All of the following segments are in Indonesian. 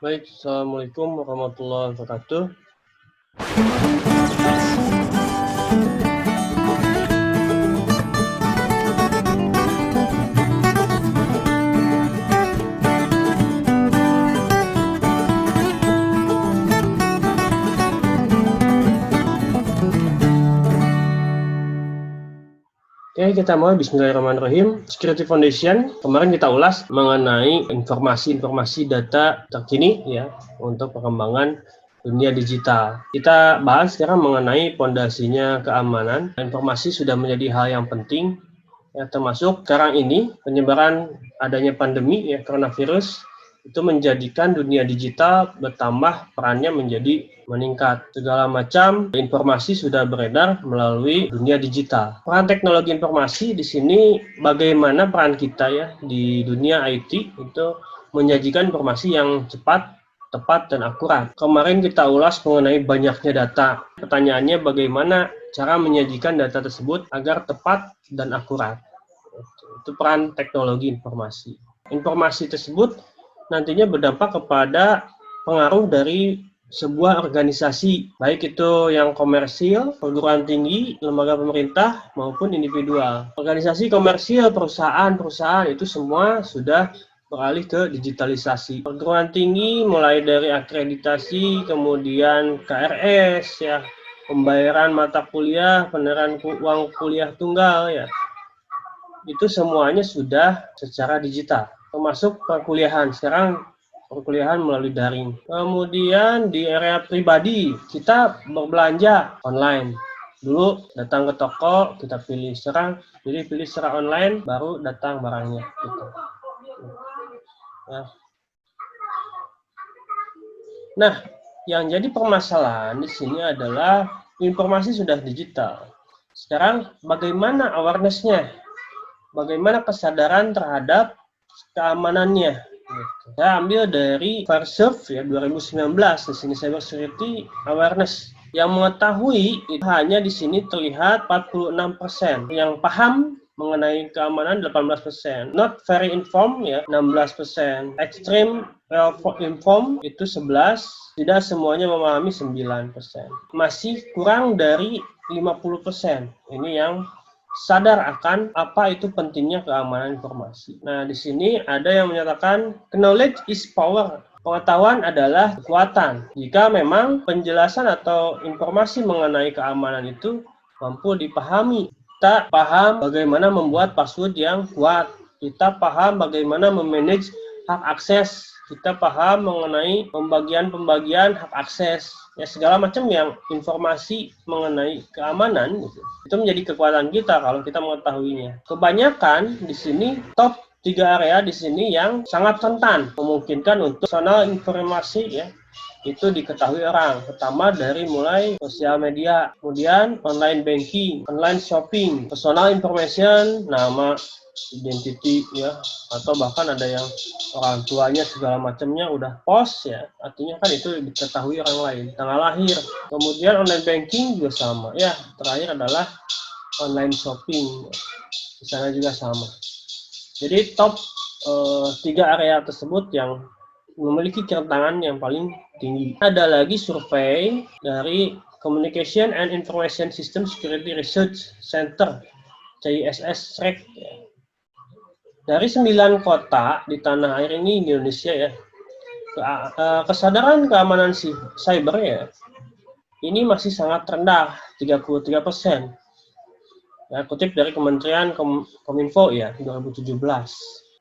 Baik, Assalamualaikum warahmatullahi wabarakatuh. Oke, kita mulai. Bismillahirrahmanirrahim. Security Foundation, kemarin kita ulas mengenai informasi-informasi data terkini ya untuk perkembangan dunia digital. Kita bahas sekarang mengenai pondasinya keamanan. Informasi sudah menjadi hal yang penting ya, termasuk sekarang ini penyebaran adanya pandemi ya coronavirus itu menjadikan dunia digital bertambah perannya menjadi meningkat. Segala macam informasi sudah beredar melalui dunia digital. Peran teknologi informasi di sini bagaimana peran kita ya di dunia IT itu menyajikan informasi yang cepat, tepat, dan akurat. Kemarin kita ulas mengenai banyaknya data. Pertanyaannya bagaimana cara menyajikan data tersebut agar tepat dan akurat. Itu peran teknologi informasi. Informasi tersebut nantinya berdampak kepada pengaruh dari sebuah organisasi, baik itu yang komersil, perguruan tinggi, lembaga pemerintah, maupun individual. Organisasi komersil, perusahaan itu semua sudah beralih ke digitalisasi. Perguruan tinggi mulai dari akreditasi, kemudian KRS, ya, pembayaran mata kuliah, peneran uang kuliah tunggal, ya, itu semuanya sudah secara digital. Termasuk perkuliahan. Sekarang perkuliahan melalui daring. Kemudian di area pribadi, kita berbelanja online. Dulu datang ke toko, kita pilih secara online, baru datang barangnya. Gitu. Nah, yang jadi permasalahan di sini adalah informasi sudah digital. Sekarang bagaimana awareness-nya? Bagaimana kesadaran terhadap keamanannya? Saya ambil dari Verserve ya 2019 di sini Cyber Security Awareness. Yang mengetahui itu hanya di sini terlihat 46%, yang paham mengenai keamanan 18%, not very informed ya 16%, extreme well informed itu 11%, tidak semuanya memahami 9%. Masih kurang dari 50%. Ini yang sadar akan apa itu pentingnya keamanan informasi. Nah, di sini ada yang menyatakan knowledge is power. Pengetahuan adalah kekuatan. Jika memang penjelasan atau informasi mengenai keamanan itu mampu dipahami. Kita paham bagaimana membuat password yang kuat. Kita paham bagaimana memanage hak akses. Kita paham mengenai pembagian hak akses. Ya, segala macam yang informasi mengenai keamanan itu menjadi kekuatan kita kalau kita mengetahuinya. Kebanyakan di sini top 3 area di sini yang sangat rentan memungkinkan untuk personal informasi ya itu diketahui orang. Pertama dari mulai sosial media, kemudian online banking, online shopping, personal information, nama, identity ya, atau bahkan ada yang orang tuanya segala macamnya udah post ya, artinya kan itu diketahui orang lain, tanggal lahir. Kemudian online banking juga sama ya, terakhir adalah online shopping, di sana juga sama. Jadi top 3 area tersebut yang memiliki kerentanan yang paling tinggi. Ada lagi survei dari Communication and Information System Security Research Center CISS REC ya. Dari 9 kota di tanah air ini Indonesia ya, kesadaran keamanan cyber ya, ini masih sangat rendah, 33%. Ya, kutip dari Kementerian Kominfo ya, 2017.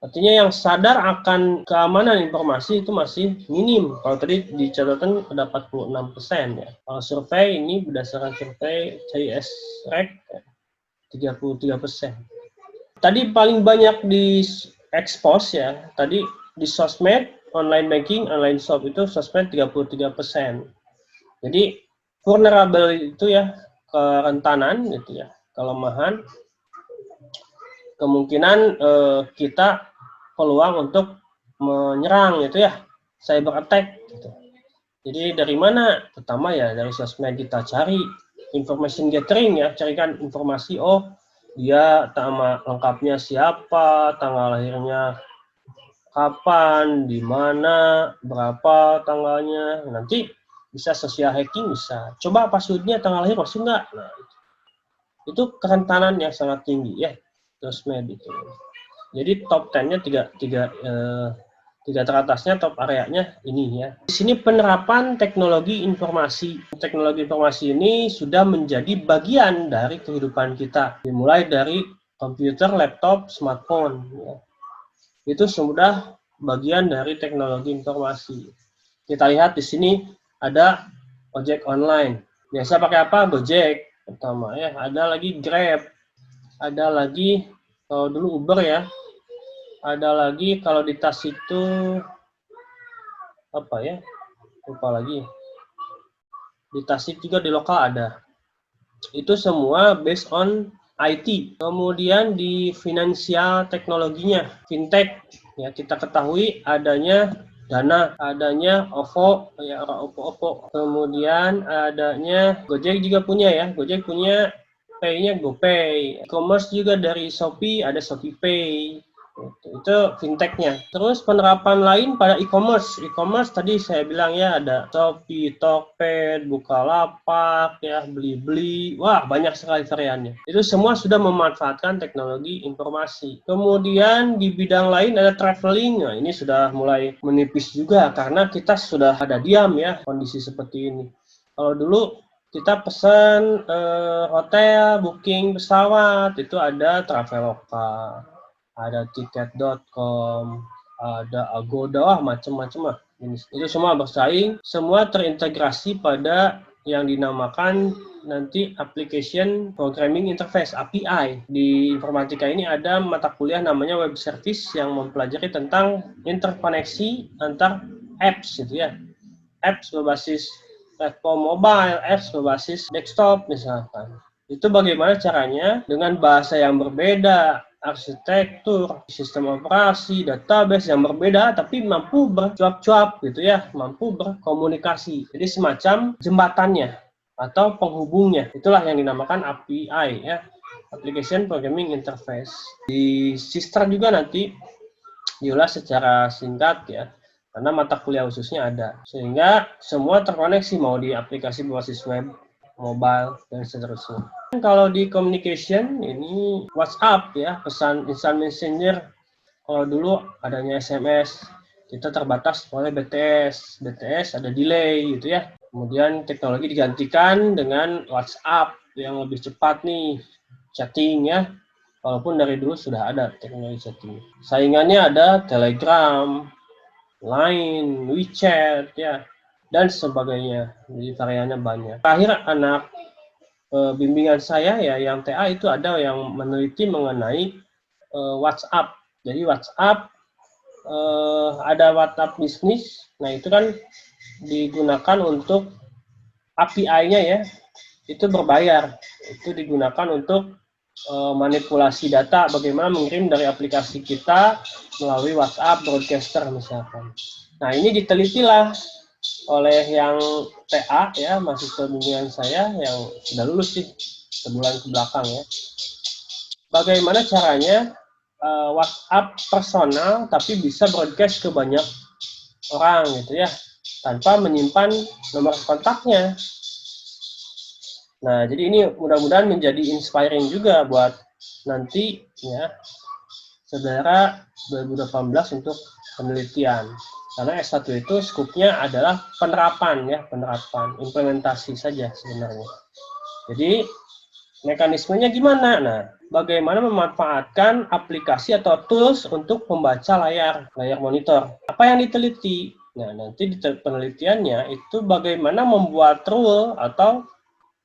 Artinya yang sadar akan keamanan informasi itu masih minim. Kalau tadi di catatan ada 46% ya. Kalau survei ini berdasarkan survei CIS REC 33%. Tadi paling banyak di expose ya, tadi di sosmed, online banking, online shop itu sosmed 33%. Jadi vulnerable itu ya, kerentanan gitu ya, kelemahan, kemungkinan kita peluang untuk menyerang gitu ya, cyber attack gitu. Jadi dari mana? Pertama ya dari sosmed kita cari information gathering ya, carikan informasi, oh dia nama lengkapnya siapa, tanggal lahirnya kapan, di mana, berapa tanggalnya. Nanti bisa social hacking, bisa. Coba passwordnya tanggal lahir masuk nggak? Nah, itu kerentanan yang sangat tinggi ya, sosmed itu. Jadi top 10-nya tiga teratasnya, top areanya ini ya. Di sini penerapan teknologi informasi. Teknologi informasi ini sudah menjadi bagian dari kehidupan kita. Dimulai dari komputer, laptop, smartphone. Ya. Itu sudah bagian dari teknologi informasi. Kita lihat di sini ada ojek online. Biasa pakai apa? Gojek pertama ya. Ada lagi Grab. Ada lagi kalau dulu Uber ya. Ada lagi kalau di tas itu apa ya? Lupa lagi. Di Tasik juga di lokal ada. Itu semua based on IT. Kemudian di finansial teknologinya, fintech, ya kita ketahui adanya Dana, adanya OVO, ya OVO. Kemudian adanya Gojek juga punya ya, Gojek punya Pay-nya GoPay. E-commerce juga dari Shopee, ada Shopee Pay. Itu fintech-nya. Terus penerapan lain pada e-commerce. E-commerce tadi saya bilang ya ada Shopee, Tokped, Bukalapak, ya Blibli. Wah, banyak sekali variannya. Itu semua sudah memanfaatkan teknologi informasi. Kemudian di bidang lain ada traveling. Nah, ini sudah mulai menipis juga karena kita sudah ada diam ya kondisi seperti ini. Kalau dulu kita pesan hotel, booking pesawat, itu ada Traveloka, ada tiket.com, ada Agoda, macam-macam lah. Itu semua bersaing, semua terintegrasi pada yang dinamakan nanti Application Programming Interface, API. Di informatika ini ada mata kuliah namanya Web Service yang mempelajari tentang interkoneksi antar apps gitu ya. Apps berbasis platform mobile, apps berbasis desktop misalkan. Itu bagaimana caranya dengan bahasa yang berbeda, arsitektur, sistem operasi, database yang berbeda, tapi mampu bercuap-cuap gitu ya, mampu berkomunikasi. Jadi semacam jembatannya atau penghubungnya. Itulah yang dinamakan API ya, Application Programming Interface. Di Sistra juga nanti diulas secara singkat ya, karena mata kuliah khususnya ada. Sehingga semua terkoneksi, mau di aplikasi berbasis web, mobile, dan seterusnya. Kalau di communication, ini WhatsApp ya, pesan instant messenger. Kalau dulu adanya SMS, kita terbatas oleh BTS. BTS ada delay gitu ya. Kemudian teknologi digantikan dengan WhatsApp yang lebih cepat nih, chatting ya. Walaupun dari dulu sudah ada teknologi chatting. Saingannya ada Telegram, Line, WeChat, ya, dan sebagainya. Jadi variannya banyak. Terakhir anak bimbingan saya ya yang TA itu ada yang meneliti mengenai WhatsApp. Jadi WhatsApp ada WhatsApp bisnis. Nah itu kan digunakan untuk API-nya ya, itu berbayar. Itu digunakan untuk manipulasi data, bagaimana mengirim dari aplikasi kita melalui WhatsApp broadcaster misalkan. Nah ini ditelitilah oleh yang TA ya, mahasiswa bimbingan saya yang sudah lulus sih sebulan ke belakang ya. Bagaimana caranya WhatsApp personal tapi bisa broadcast ke banyak orang gitu ya, tanpa menyimpan nomor kontaknya. Nah, jadi ini mudah-mudahan menjadi inspiring juga buat nanti ya saudara 2018 untuk penelitian. Karena S1 itu skupnya adalah penerapan ya, penerapan, implementasi saja sebenarnya. Jadi mekanismenya gimana? Nah, bagaimana memanfaatkan aplikasi atau tools untuk membaca layar monitor. Apa yang diteliti? Nah, nanti di penelitiannya itu bagaimana membuat rule atau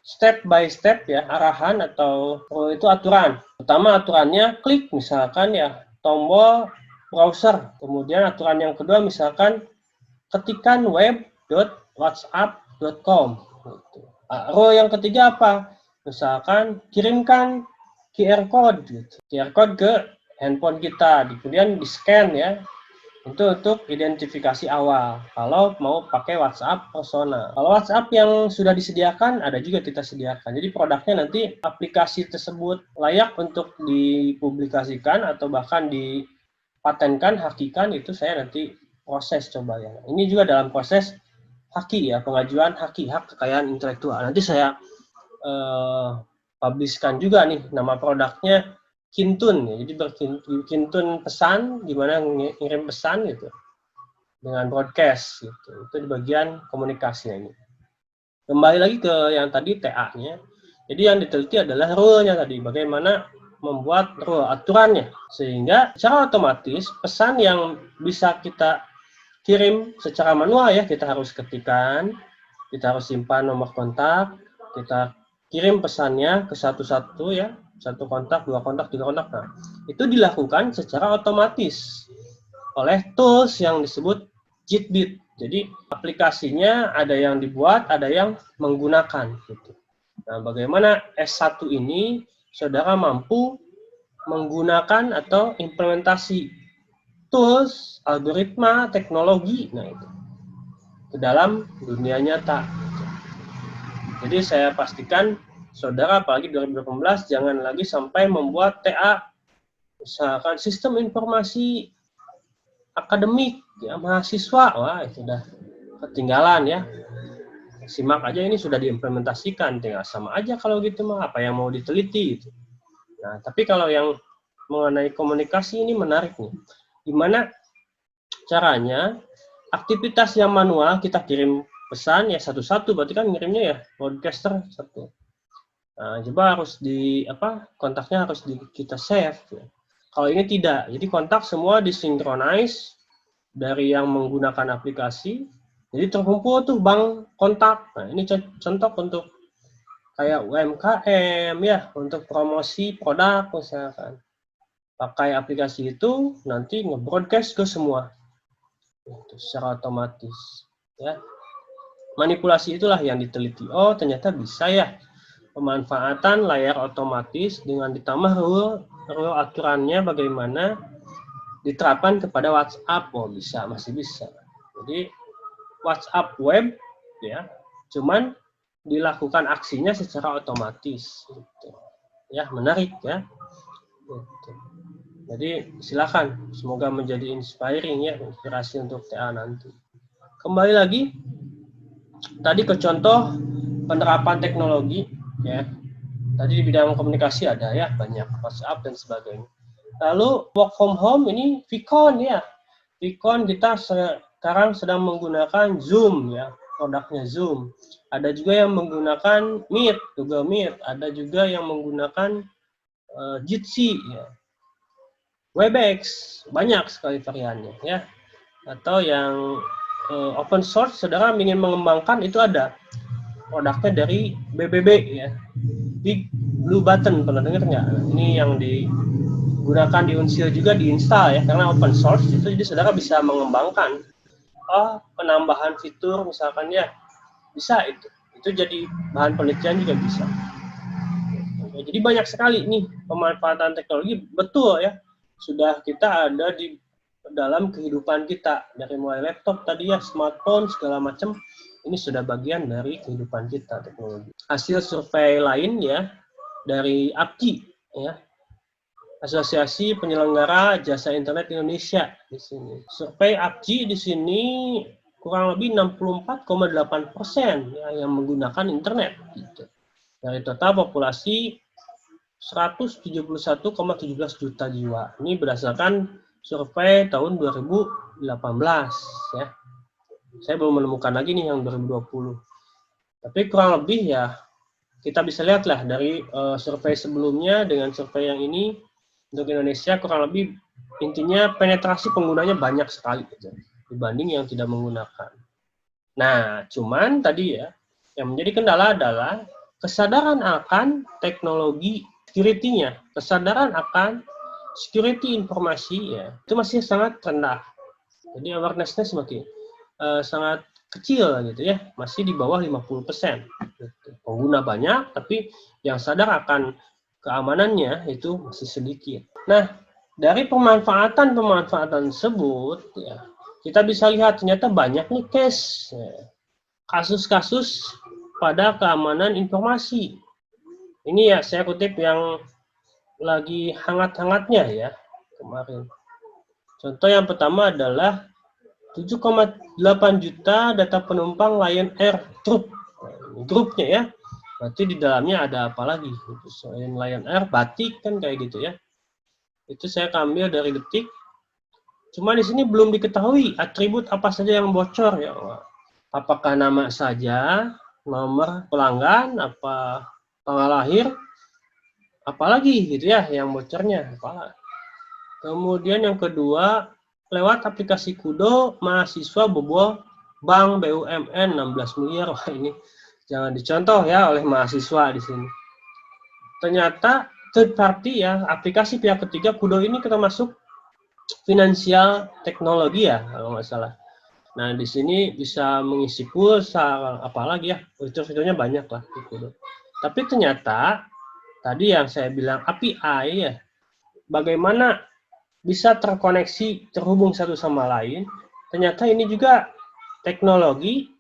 step by step ya, arahan atau itu aturan. Pertama aturannya klik misalkan ya, tombol browser. Kemudian aturan yang kedua misalkan ketikan web.whatsapp.com. Rule yang ketiga apa? Misalkan kirimkan QR code gitu. QR code ke handphone kita, kemudian di-scan ya. Itu untuk identifikasi awal kalau mau pakai WhatsApp personal. Kalau WhatsApp yang sudah disediakan, ada juga kita sediakan. Jadi produknya nanti aplikasi tersebut layak untuk dipublikasikan atau bahkan patenkan, hakikan, itu saya nanti proses coba ya. Ini juga dalam proses haki ya, pengajuan haki, hak kekayaan intelektual. Nanti saya publishkan juga nih nama produknya Kintun ya. Jadi Kintun pesan, gimana ngirim pesan gitu dengan broadcast gitu. Itu di bagian komunikasinya ini. Kembali lagi ke yang tadi TA-nya. Jadi yang diteliti adalah rule-nya tadi, bagaimana membuat rule aturannya sehingga secara otomatis pesan yang bisa kita kirim secara manual ya, kita harus ketikkan, kita harus simpan nomor kontak, kita kirim pesannya ke satu-satu ya, satu kontak, dua kontak, tiga kontak. Nah, itu dilakukan secara otomatis oleh tools yang disebut JITBit. Jadi aplikasinya ada yang dibuat, ada yang menggunakan gitu. Nah, bagaimana S1 ini saudara mampu menggunakan atau implementasi tools, algoritma, teknologi, nah itu ke dalam dunia nyata. Jadi saya pastikan saudara apalagi 2018 jangan lagi sampai membuat TA misalkan sistem informasi akademik ya, mahasiswa, wah itu sudah ketinggalan ya. Simak aja, ini sudah diimplementasikan, tinggal sama aja kalau gitu mah, apa yang mau diteliti gitu. Nah, tapi kalau yang mengenai komunikasi ini menarik nih. Gimana caranya aktivitas yang manual kita kirim pesan ya satu-satu, berarti kan ngirimnya ya broadcaster satu. Nah, coba harus kontaknya harus kita save ya. Kalau ini tidak, jadi kontak semua disinkronize dari yang menggunakan aplikasi, jadi terkumpul tuh bank kontak. Nah, ini contoh untuk kayak UMKM ya, untuk promosi produk misalkan. Pakai aplikasi itu nanti nge-broadcast ke semua. Itu secara otomatis ya. Manipulasi itulah yang diteliti. Oh, ternyata bisa ya. Pemanfaatan layar otomatis dengan ditambah rule aturannya bagaimana diterapkan kepada WhatsApp. Oh, bisa, masih bisa. Jadi WhatsApp web ya, cuman dilakukan aksinya secara otomatis gitu. Ya, menarik ya. Gitu. Jadi silakan, semoga menjadi inspiring ya, inspirasi untuk TA nanti. Kembali lagi tadi ke contoh penerapan teknologi ya. Tadi di bidang komunikasi ada ya, banyak WhatsApp dan sebagainya. Lalu work from home ini Vicon ya. Vicon kita sekarang sedang menggunakan Zoom ya, produknya Zoom. Ada juga yang menggunakan Meet, Google Meet. Ada juga yang menggunakan Jitsi ya. Webex, banyak sekali variannya ya. Atau yang open source, saudara ingin mengembangkan, itu ada produknya dari BBB ya. Big Blue Button, pernah dengar nggak? Ini yang digunakan di Unsil juga diinstal ya, karena open source itu, jadi saudara bisa mengembangkan penambahan fitur misalkan ya, bisa itu jadi bahan penelitian juga bisa. Ya, jadi banyak sekali nih pemanfaatan teknologi, betul ya, sudah kita ada di dalam kehidupan kita, dari mulai laptop tadi ya, smartphone segala macam, ini sudah bagian dari kehidupan kita teknologi. Hasil survei lain ya dari APJI ya, Asosiasi Penyelenggara Jasa Internet Indonesia di sini. Survei APJI di sini kurang lebih 64,8% ya, yang menggunakan internet gitu. Dari total populasi 171,17 juta jiwa. Ini berdasarkan survei tahun 2018 ya. Saya belum menemukan lagi nih yang 2020. Tapi kurang lebih ya kita bisa lihat lah dari survei sebelumnya dengan survei yang ini untuk Indonesia, kurang lebih intinya penetrasi penggunanya banyak sekali gitu, dibanding yang tidak menggunakan. Nah, cuman tadi ya yang menjadi kendala adalah kesadaran akan teknologi security-nya, kesadaran akan security informasi ya, itu masih sangat rendah. Jadi awareness-nya semakin sangat kecil gitu ya, masih di bawah 50%. Pengguna banyak, tapi yang sadar akan keamanannya itu masih sedikit. Nah, dari pemanfaatan tersebut ya, kita bisa lihat ternyata banyak nih kasus-kasus pada keamanan informasi. Ini ya saya kutip yang lagi hangat-hangatnya ya kemarin. Contoh yang pertama adalah 7,8 juta data penumpang Lion Air Group. Grupnya ya. Berarti di dalamnya ada apa lagi? Selain Lion Air, Batik kan kayak gitu ya. Itu saya ambil dari Detik. Cuma di sini belum diketahui atribut apa saja yang bocor ya. Apakah nama saja, nomor pelanggan, apa tanggal lahir, apalagi gitu ya yang bocornya. Kemudian yang kedua, lewat aplikasi Kudo, mahasiswa bobol bank BUMN 16 miliar. Wah, ini jangan dicontoh ya oleh mahasiswa di sini. Ternyata third party ya, aplikasi pihak ketiga Kudo ini kita masuk finansial teknologi ya kalau nggak salah. Nah di sini bisa mengisi pulsa, apalagi ya, fitur-fiturnya banyak lah di Kudo. Tapi ternyata tadi yang saya bilang API ya, bagaimana bisa terkoneksi, terhubung satu sama lain. Ternyata ini juga teknologi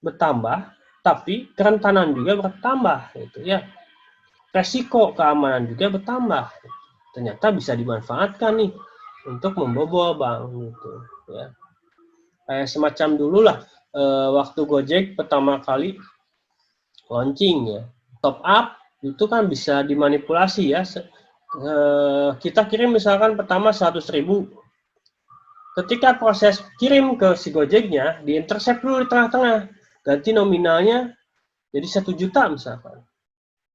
bertambah, tapi kerentanan juga bertambah, gitu ya. Resiko keamanan juga bertambah. Ternyata bisa dimanfaatkan nih untuk membobol bank, gitu ya. Kayak semacam dulu lah, waktu Gojek pertama kali launching ya, top up itu kan bisa dimanipulasi ya. Kita kirim misalkan pertama 100.000. Ketika proses kirim ke si Gojeknya, di-intercept dulu di tengah-tengah. Ganti nominalnya jadi 1 juta misalkan.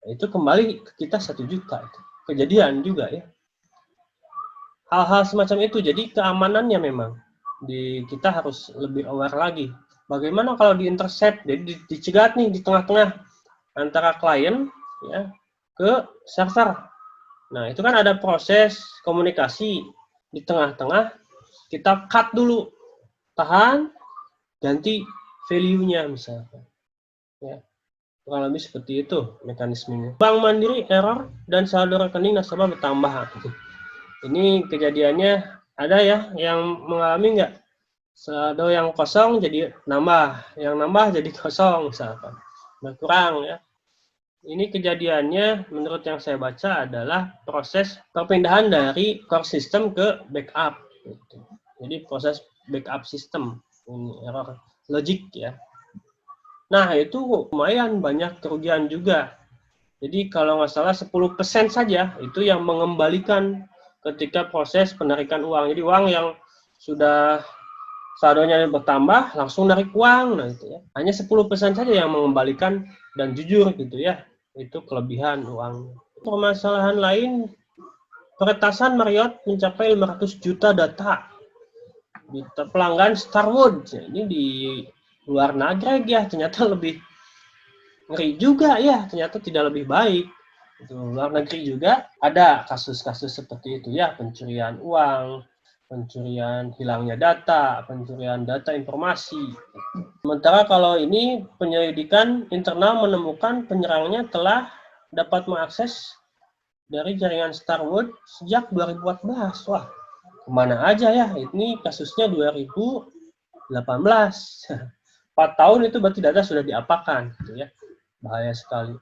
Nah, itu kembali ke kita 1 juta. Itu kejadian juga ya. Hal-hal semacam itu. Jadi keamanannya memang. Kita harus lebih aware lagi. Bagaimana kalau di-intercept, jadi dicegat nih di tengah-tengah antara klien ya ke server. Nah, itu kan ada proses komunikasi di tengah-tengah, kita cut dulu, tahan, ganti value-nya misalkan. Ya, kurang lebih seperti itu mekanismenya. Bank Mandiri error dan saldo rekening nasabah bertambah. Ini kejadiannya ada ya yang mengalami nggak? Saldo yang kosong jadi nambah, yang nambah jadi kosong misalkan. Berkurang ya. Ini kejadiannya menurut yang saya baca adalah proses perpindahan dari core system ke backup. Jadi proses backup system, ini error logik ya. Nah itu lumayan banyak kerugian juga. Jadi kalau nggak salah 10% saja itu yang mengembalikan ketika proses penarikan uang. Jadi uang yang sudah saldonya bertambah langsung narik uang, nah itu ya. Hanya 10% saja yang mengembalikan dan jujur gitu ya. Itu kelebihan uang. Permasalahan lain, peretasan Marriott mencapai 500 juta data. Pelanggan Starwood, ini di luar negeri ya, ternyata lebih ngeri juga ya, ternyata tidak lebih baik. Itu luar negeri juga ada kasus-kasus seperti itu ya, pencurian uang, pencurian hilangnya data, pencurian data informasi. Sementara kalau ini penyelidikan internal menemukan penyerangnya telah dapat mengakses dari jaringan Starwood sejak 2014. Wah, kemana aja ya? Ini kasusnya 2018. 4 tahun itu berarti data sudah diapakan, gitu ya. Bahaya sekali.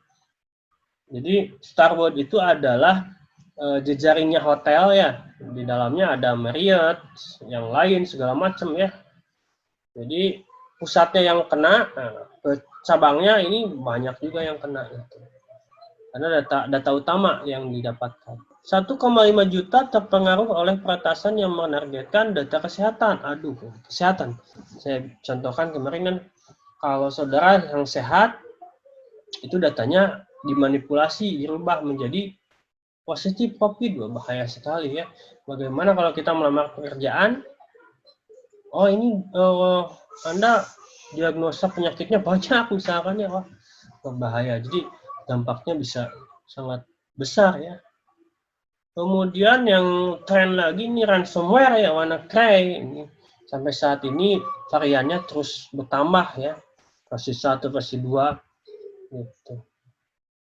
Jadi Starwood itu adalah jejaringnya hotel ya. Di dalamnya ada Marriott, yang lain segala macam ya. Jadi pusatnya yang kena, cabangnya ini banyak juga yang kena gitu. Karena data utama yang didapatkan. 1,5 juta terpengaruh oleh peretasan yang menargetkan data kesehatan. Aduh, kesehatan. Saya contohkan kemarin kan, kalau saudara yang sehat, itu datanya dimanipulasi, dirubah menjadi positif COVID. Bahaya sekali ya. Bagaimana kalau kita melamar pekerjaan, oh ini Anda diagnosa penyakitnya banyak misalkan ya, wah berbahaya. Jadi dampaknya bisa sangat besar ya. Kemudian yang tren lagi ini ransomware ya, WannaCry. Ini sampai saat ini variannya terus bertambah ya. Versi 1, versi 2 gitu.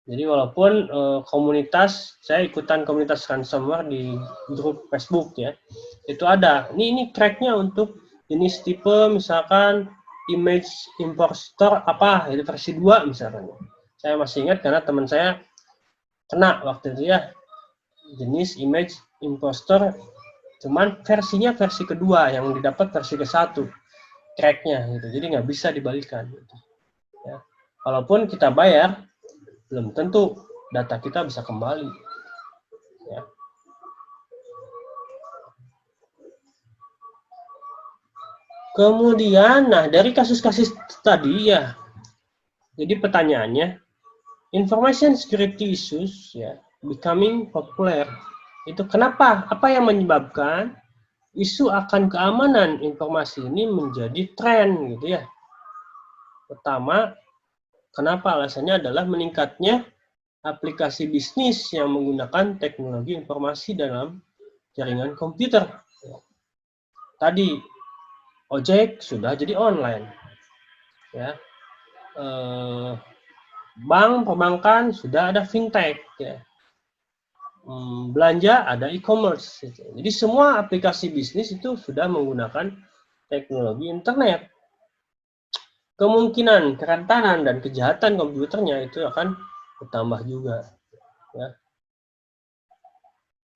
Jadi walaupun komunitas, saya ikutan komunitas ransomware di grup Facebook ya. Itu ada. Ini cracknya untuk jenis tipe misalkan image impostor apa, itu versi 2 misalkan. Saya masih ingat karena teman saya kena waktu itu ya. Jenis image impostor Cuman versinya versi kedua, yang didapat versi ke-1 tracknya gitu. Jadi nggak bisa dibalikan. Gitu. Ya. Walaupun kita bayar, belum tentu data kita bisa kembali. Ya. Kemudian, nah dari kasus-kasus tadi ya, jadi pertanyaannya, information security issues ya becoming popular. Itu kenapa? Apa yang menyebabkan isu akan keamanan informasi ini menjadi tren gitu ya? Pertama, kenapa alasannya adalah meningkatnya aplikasi bisnis yang menggunakan teknologi informasi dalam jaringan komputer. Tadi ojek sudah jadi online, ya. Bank perbankan sudah ada fintech, ya. Belanja ada e-commerce. Gitu. Jadi semua aplikasi bisnis itu sudah menggunakan teknologi internet. Kemungkinan kerentanan dan kejahatan komputernya itu akan bertambah juga. Ya.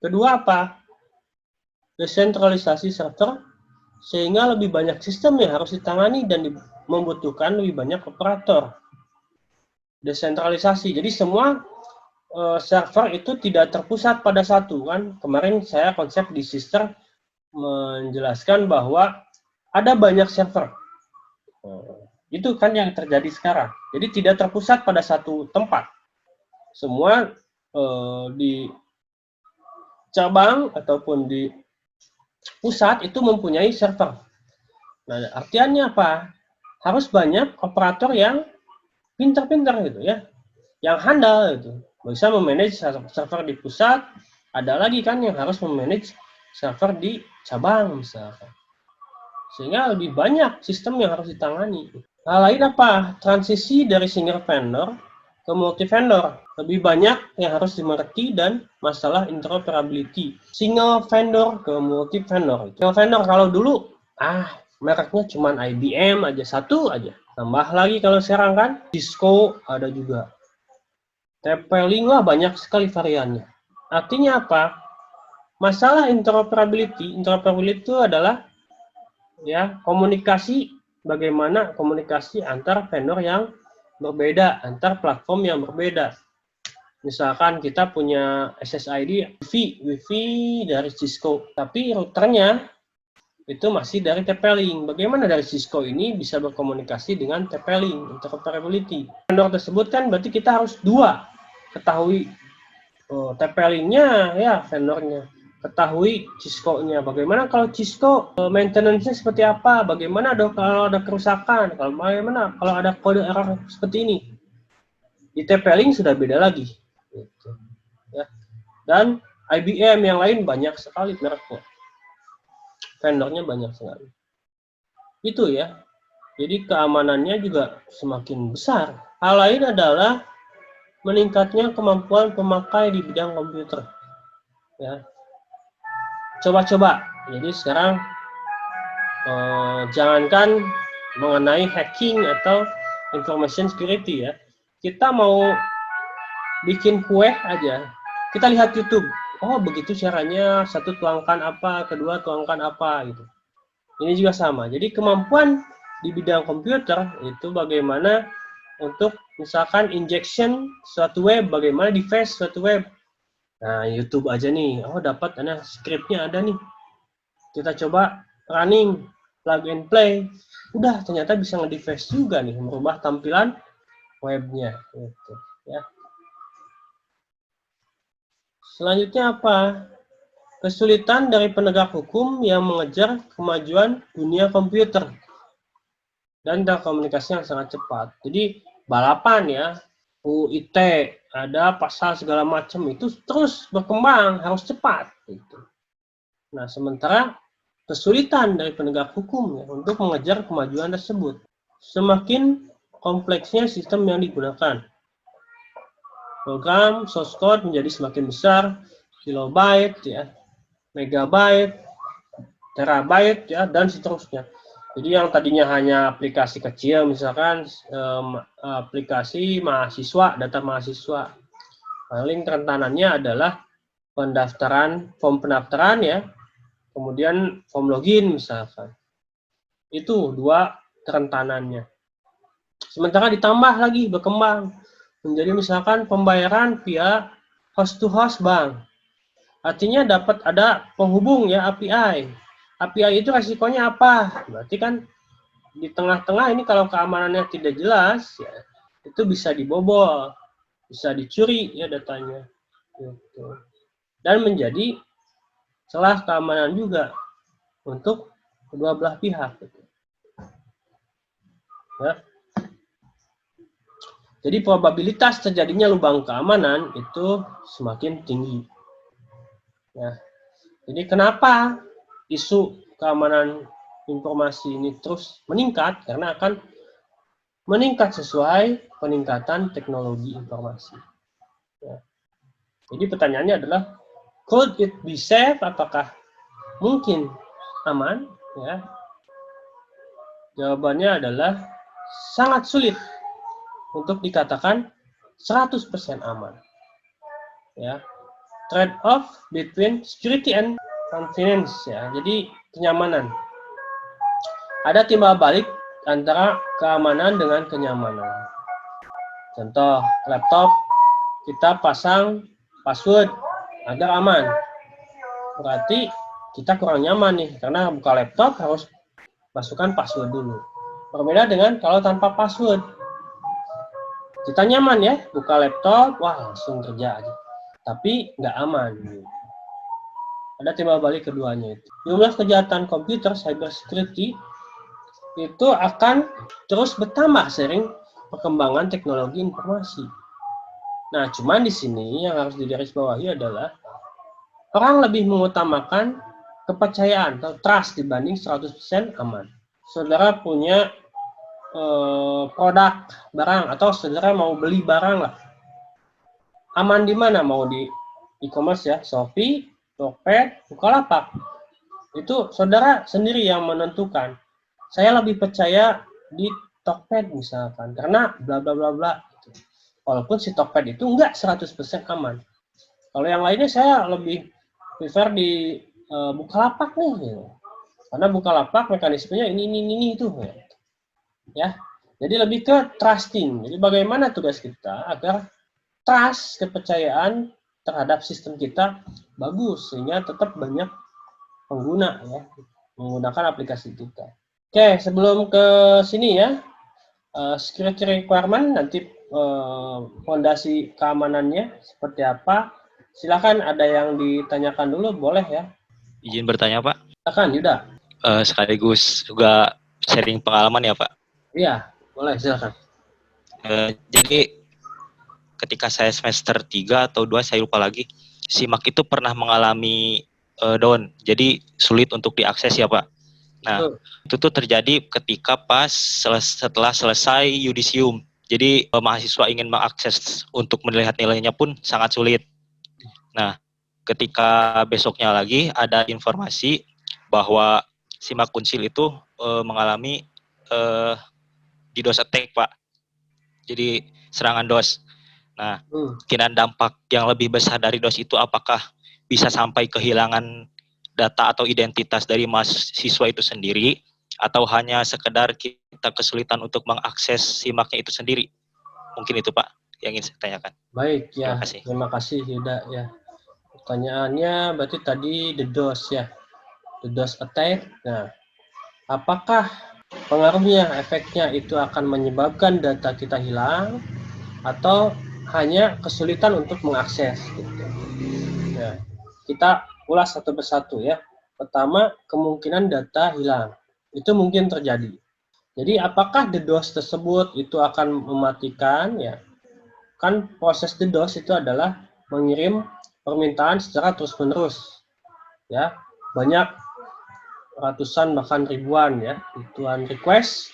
Kedua apa? Desentralisasi server, sehingga lebih banyak sistem yang harus ditangani dan membutuhkan lebih banyak operator. Desentralisasi, jadi semua server itu tidak terpusat pada satu kan. Kemarin saya konsep di Sister menjelaskan bahwa ada banyak server. Itu kan yang terjadi sekarang. Jadi tidak terpusat pada satu tempat. Semua di cabang ataupun di pusat itu mempunyai server. Nah, artiannya apa? Harus banyak operator yang pintar-pintar gitu ya, yang handal gitu. Bisa memanage server di pusat, ada lagi kan yang harus memanage server di cabang misalkan. Sehingga lebih banyak sistem yang harus ditangani. Hal lain apa? Transisi dari single vendor ke multi vendor. Lebih banyak yang harus dimengerti dan masalah interoperability. Single vendor ke multi vendor. Single vendor kalau dulu, mereknya cuma IBM aja, satu aja. Tambah lagi kalau sekarang kan, Cisco ada juga. TP-Link banyak sekali variannya. Artinya apa? Masalah interoperability itu adalah ya komunikasi, bagaimana komunikasi antar vendor yang berbeda, antar platform yang berbeda. Misalkan kita punya SSID Wi-Fi dari Cisco, tapi routernya itu masih dari TP-Link. Bagaimana dari Cisco ini bisa berkomunikasi dengan TP-Link, interoperability. Vendor tersebut kan berarti kita harus dua, ketahui TP-Link-nya ya vendornya, ketahui Cisco-nya. Bagaimana kalau Cisco maintenance-nya seperti apa? Bagaimana kalau ada kerusakan? Bagaimana kalau ada kode error seperti ini? Di TP-Link sudah beda lagi. Gitu. Ya. Dan IBM yang lain banyak sekali mereknya. Vendornya banyak sekali. Itu ya. Jadi keamanannya juga semakin besar. Hal lain adalah meningkatnya kemampuan pemakai di bidang komputer. Ya. Coba-coba. Jadi sekarang jangankan mengenai hacking atau information security ya. Kita mau bikin kue aja. Kita lihat YouTube. Oh, begitu caranya, satu tuangkan apa, kedua tuangkan apa gitu. Ini juga sama. Jadi kemampuan di bidang komputer itu bagaimana untuk misalkan injection suatu web, bagaimana device suatu web. Nah, YouTube aja nih. Oh, dapat scriptnya ada nih. Kita coba running, plug and play. Udah, ternyata bisa nge-device juga nih, merubah tampilan webnya gitu, ya. Selanjutnya apa? Kesulitan dari penegak hukum yang mengejar kemajuan dunia komputer dan telekomunikasi yang sangat cepat. Jadi balapan ya, UIT ada pasal segala macam itu terus berkembang, harus cepat. Gitu. Nah, sementara kesulitan dari penegak hukum ya, untuk mengejar kemajuan tersebut. Semakin kompleksnya sistem yang digunakan. Program source code menjadi semakin besar, kilobyte, ya, megabyte, terabyte, ya, dan seterusnya. Jadi yang tadinya hanya aplikasi kecil, misalkan aplikasi mahasiswa, data mahasiswa, paling kerentanannya adalah pendaftaran, form pendaftaran ya, kemudian form login misalkan. Itu 2 kerentanannya. Sementara ditambah lagi berkembang menjadi misalkan pembayaran via host to host bank. Artinya dapat ada penghubung ya, API. API itu resikonya apa? Berarti kan di tengah-tengah ini kalau keamanannya tidak jelas, ya, itu bisa dibobol, bisa dicuri ya datanya. Gitu. Dan menjadi celah keamanan juga untuk kedua belah pihak. Gitu. Ya. Jadi probabilitas terjadinya lubang keamanan itu semakin tinggi. Ya. Jadi kenapa isu keamanan informasi ini terus meningkat? Karena akan meningkat sesuai peningkatan teknologi informasi. Ya. Jadi pertanyaannya adalah, could it be safe? Apakah mungkin aman? Ya. Jawabannya adalah sangat sulit untuk dikatakan 100% aman. Ya. Trade-off between security and convenience. Ya. Jadi kenyamanan. Ada timbal balik antara keamanan dengan kenyamanan. Contoh, laptop kita pasang password agar aman. Berarti kita kurang nyaman nih, karena buka laptop harus masukkan password dulu. Berbeda dengan kalau tanpa password. Kita nyaman ya, buka laptop, wah langsung kerja aja. Tapi nggak aman. Ada timbal balik keduanya itu. Jumlah kejahatan komputer, cyber security, itu akan terus bertambah seiring perkembangan teknologi informasi. Nah, cuman di sini yang harus digarisbawahi adalah orang lebih mengutamakan kepercayaan atau trust dibanding 100% aman. Saudara punya produk barang atau saudara mau beli barang lah. Aman di mana? Mau di e-commerce ya, Shopee, Tokped, Bukalapak. Itu saudara sendiri yang menentukan. Saya lebih percaya di Tokped misalkan, karena bla bla bla bla. Walaupun si Tokped itu enggak 100% aman. Kalau yang lainnya saya lebih prefer di Bukalapak nih. Gitu. Karena Bukalapak mekanismenya ini itu. Ya. Jadi lebih ke trusting. Jadi bagaimana tugas kita agar trust, kepercayaan terhadap sistem kita bagus, sehingga tetap banyak pengguna ya menggunakan aplikasi kita. Oke, sebelum ke sini ya, security requirement nanti fondasi keamanannya seperti apa. Silakan ada yang ditanyakan dulu, boleh ya. Izin bertanya Pak. Silakan Yuda. Sekaligus juga sharing pengalaman ya Pak. Iya, boleh silakan. Jadi ketika saya semester 3 atau 2 saya lupa lagi, SIMAK itu pernah mengalami down, jadi sulit untuk diakses ya Pak. Nah, itu tuh terjadi ketika pas setelah selesai yudisium. Jadi mahasiswa ingin mengakses untuk melihat nilainya pun sangat sulit. Nah, ketika besoknya lagi ada informasi bahwa SIMAK Unsil itu mengalami DDoS attack Pak. Jadi serangan DOS. Nah, kemungkinan dampak yang lebih besar dari DOS itu apakah bisa sampai kehilangan data atau identitas dari mahasiswa itu sendiri, atau hanya sekedar kita kesulitan untuk mengakses SIMAK-nya itu sendiri? Mungkin itu Pak yang ingin saya tanyakan. Baik ya, terima kasih Yuda ya. Pertanyaannya berarti tadi the DOS ya, the DOS attack. Nah, apakah pengaruhnya, efeknya itu akan menyebabkan data kita hilang atau hanya kesulitan untuk mengakses gitu. Nah, kita ulas satu persatu ya. Pertama, kemungkinan data hilang. Itu mungkin terjadi. Jadi apakah DDoS tersebut itu akan mematikan ya? Kan proses DDoS itu adalah mengirim permintaan secara terus-menerus. Ya, banyak ratusan bahkan ribuan ya, ribuan request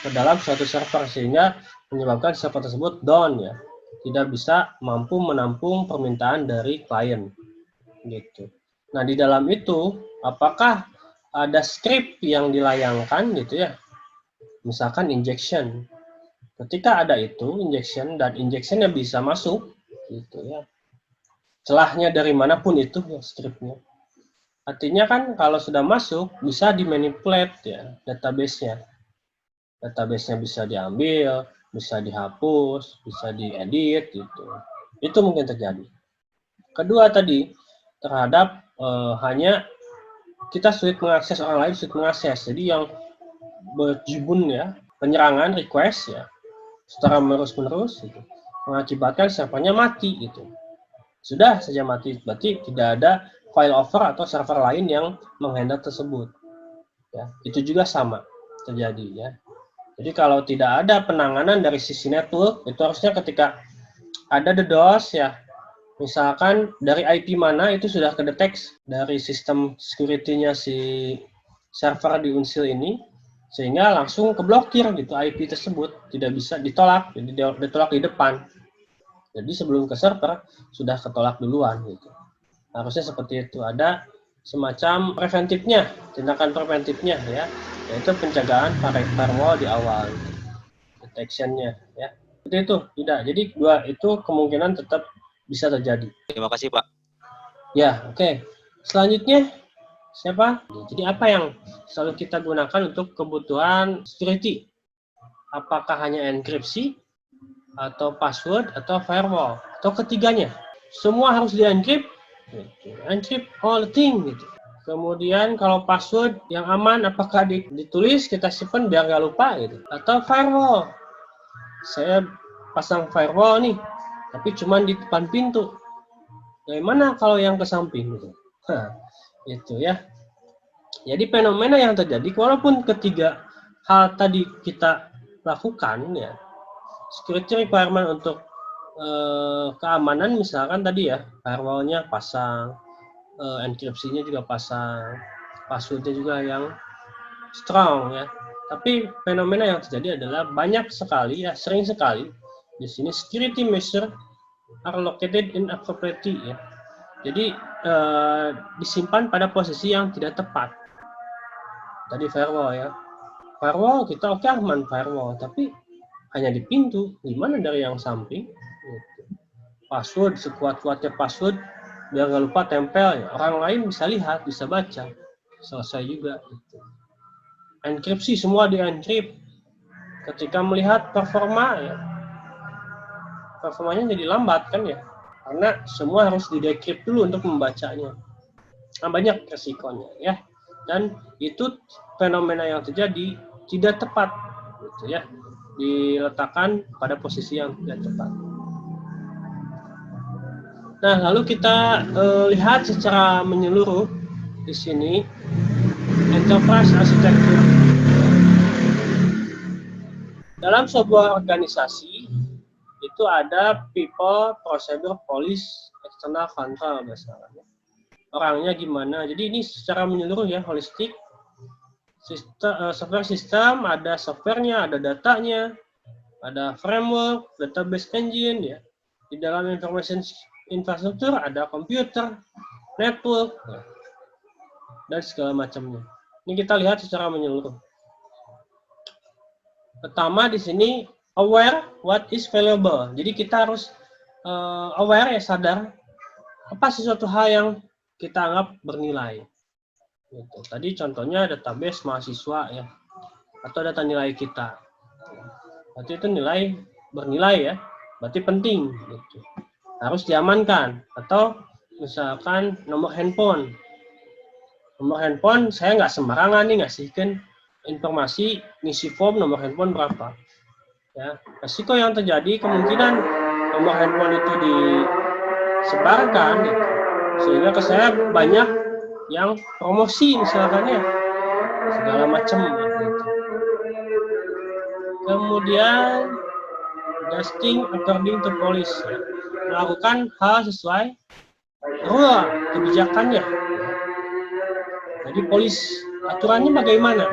ke dalam suatu server sehingga menyebabkan server tersebut down ya, tidak bisa mampu menampung permintaan dari klien gitu. Nah, di dalam itu apakah ada script yang dilayangkan gitu ya, misalkan injection. Ketika ada itu injection dan injectionnya bisa masuk gitu ya, celahnya dari manapun itu ya scriptnya, Artinya kan kalau sudah masuk bisa dimanipulate ya database-nya. Database-nya bisa diambil, bisa dihapus, bisa diedit gitu. Itu mungkin terjadi. Kedua tadi terhadap hanya kita sulit mengakses, orang lain sulit mengakses. Jadi yang berjibun ya, penyerangan request ya secara menerus-menerus gitu, mengakibatkan servernya mati gitu. Sudah saja mati, berarti tidak ada failover atau server lain yang menghandle tersebut. Ya, itu juga sama terjadi ya. Jadi kalau tidak ada penanganan dari sisi network, itu harusnya ketika ada DDoS ya, misalkan dari IP mana itu sudah kedetek dari sistem security-nya si server di Unsil ini, sehingga langsung keblokir gitu IP tersebut, tidak bisa ditolak, jadi ditolak di depan. Jadi sebelum ke server sudah ketolak duluan gitu. Harusnya seperti itu, ada semacam preventifnya, tindakan preventifnya ya, yaitu penjagaan firewall di awal, detection-nya ya. Seperti itu, tidak. Jadi dua itu kemungkinan tetap bisa terjadi. Terima kasih, Pak. Ya, oke. Selanjutnya siapa? Jadi apa yang selalu kita gunakan untuk kebutuhan security? Apakah hanya enkripsi atau password atau firewall atau ketiganya? Semua harus di-encrypt, gitu. Encrypt all thing gitu. Kemudian kalau password yang aman apakah ditulis kita simpan biar nggak lupa gitu, atau firewall? Saya pasang firewall nih, tapi cuma di depan pintu. Bagaimana kalau yang ke samping gitu? Itu ya. Jadi fenomena yang terjadi walaupun ketiga hal tadi kita lakukan ya, security requirement untuk keamanan misalkan tadi ya, firewall-nya pasang, enkripsinya juga pasang, password-nya juga yang strong ya. Tapi fenomena yang terjadi adalah banyak sekali ya, sering sekali di sini security measure are located inappropriately ya. Jadi disimpan pada posisi yang tidak tepat. Tadi firewall ya. Firewall kita oke aman firewall, tapi hanya di pintu, gimana dari yang samping? Gitu. Password sekuat-kuatnya password, biar nggak lupa tempel ya. Orang lain bisa lihat, bisa baca, selesai juga. Gitu. Enkripsi semua di-encrypt. Ketika melihat performa ya, performanya jadi lambat kan ya, karena semua harus di-decrypt dulu untuk membacanya. Nah, banyak resikonya ya, dan itu fenomena yang terjadi tidak tepat, gitu ya. Diletakkan pada posisi yang tidak tepat. Nah, lalu kita lihat secara menyeluruh di sini enterprise architecture. Dalam sebuah organisasi itu ada people, procedure, policy, external control misalnya. Orangnya gimana? Jadi ini secara menyeluruh ya, holistik. Software system, ada softwarenya, ada datanya, ada framework, database engine ya. Di dalam information infrastruktur ada komputer, network, dan segala macamnya. Ini kita lihat secara menyeluruh. Pertama di sini aware what is valuable. Jadi kita harus aware ya, sadar apa sesuatu hal yang kita anggap bernilai. Gitu. Tadi contohnya database mahasiswa ya, atau data nilai kita. Berarti itu nilai bernilai ya, berarti penting. Gitu. Harus diamankan. Atau misalkan nomor handphone. Nomor handphone saya nggak sembarangan nih ngasihkan informasi ngisi form nomor handphone berapa. Ya, resiko yang terjadi kemungkinan nomor handphone itu disebarkan, gitu. Sehingga ke saya banyak yang promosi misalkan ya, segala macam gitu. Kemudian adjusting according to policy ya. Melakukan hal sesuai rule kebijakannya. Jadi polisi aturannya bagaimana?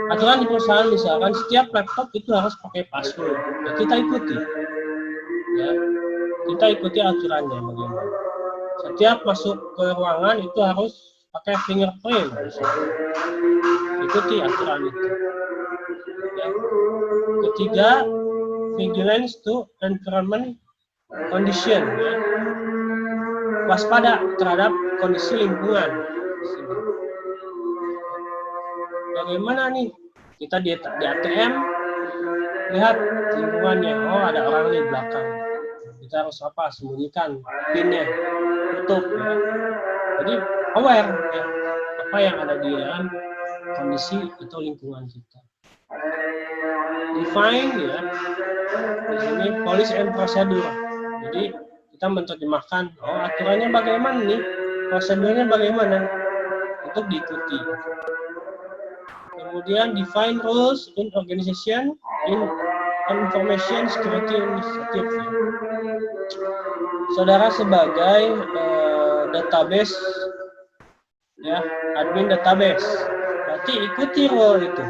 Aturan di perusahaan misalkan setiap laptop itu harus pakai password. Ya, kita ikuti. Ya, kita ikuti aturannya bagaimana. Setiap masuk ke ruangan itu harus pakai fingerprint. Misalkan. Ikuti aturan itu. Ya. Ketiga, vigilance to environment condition. Ya. waspada terhadap kondisi lingkungan. Bagaimana nih kita di ATM lihat lingkungannya, oh ada orang di belakang, kita harus apa, sembunyikan pinnya, tutup ya. Jadi aware ya, apa yang ada di dalam kondisi atau lingkungan kita. Define ya, di sini policy and procedure. Jadi kita menerjemahkan, oh aturannya bagaimana nih, prosedurnya bagaimana untuk diikuti. Kemudian define rules in organization in information security initiative. Saudara sebagai database ya, admin database, berarti ikuti rule itu.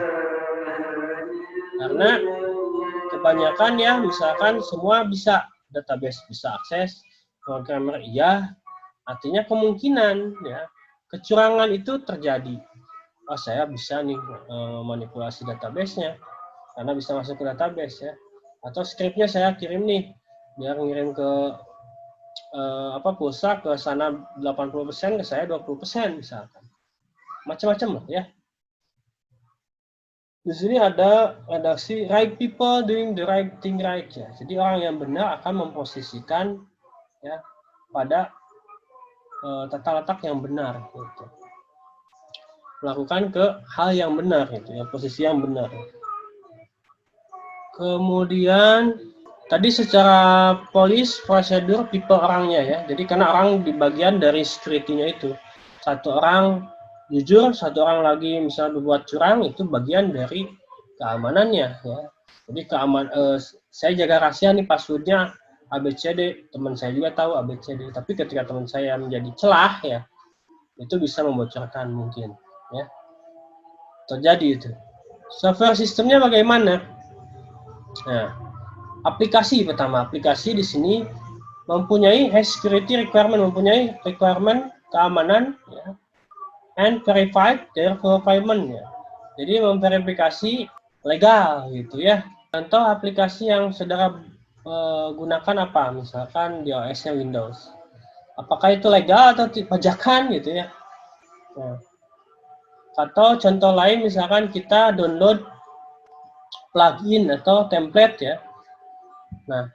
Karena kebanyakan ya, misalkan semua bisa database bisa akses, programmer iya, artinya kemungkinan ya kecurangan itu terjadi. Oh saya bisa nih manipulasi database-nya karena bisa masuk ke database ya. Atau script-nya saya kirim nih biar ngirim ke pulsa ke sana 80%, ke saya 20% misalkan. Macam-macam loh ya. Di sini ada redaksi right people doing the right thing right ya. Jadi orang yang benar akan memposisikan ya pada tata letak yang benar gitu. Melakukan ke hal yang benar gitu ya, posisi yang benar. Kemudian tadi secara police prosedur tipe orangnya ya. Jadi karena orang di bagian dari security-nya itu. Satu orang jujur, satu orang lagi misalnya berbuat curang, itu bagian dari keamanannya ya. Jadi saya jaga rahasia nih passwordnya ABCD, teman saya juga tahu ABCD, tapi ketika teman saya menjadi celah ya, itu bisa membocorkan mungkin ya. Terjadi itu. Software sistemnya bagaimana? Nah, aplikasi pertama, aplikasi di sini mempunyai security requirement, mempunyai requirement keamanan ya, and verified their requirement ya. Jadi memverifikasi legal gitu ya. Contoh aplikasi yang saudara gunakan apa? Misalkan di OS-nya Windows. Apakah itu legal atau pajakan gitu ya? Nah, atau contoh lain misalkan kita download plugin atau template ya. Nah,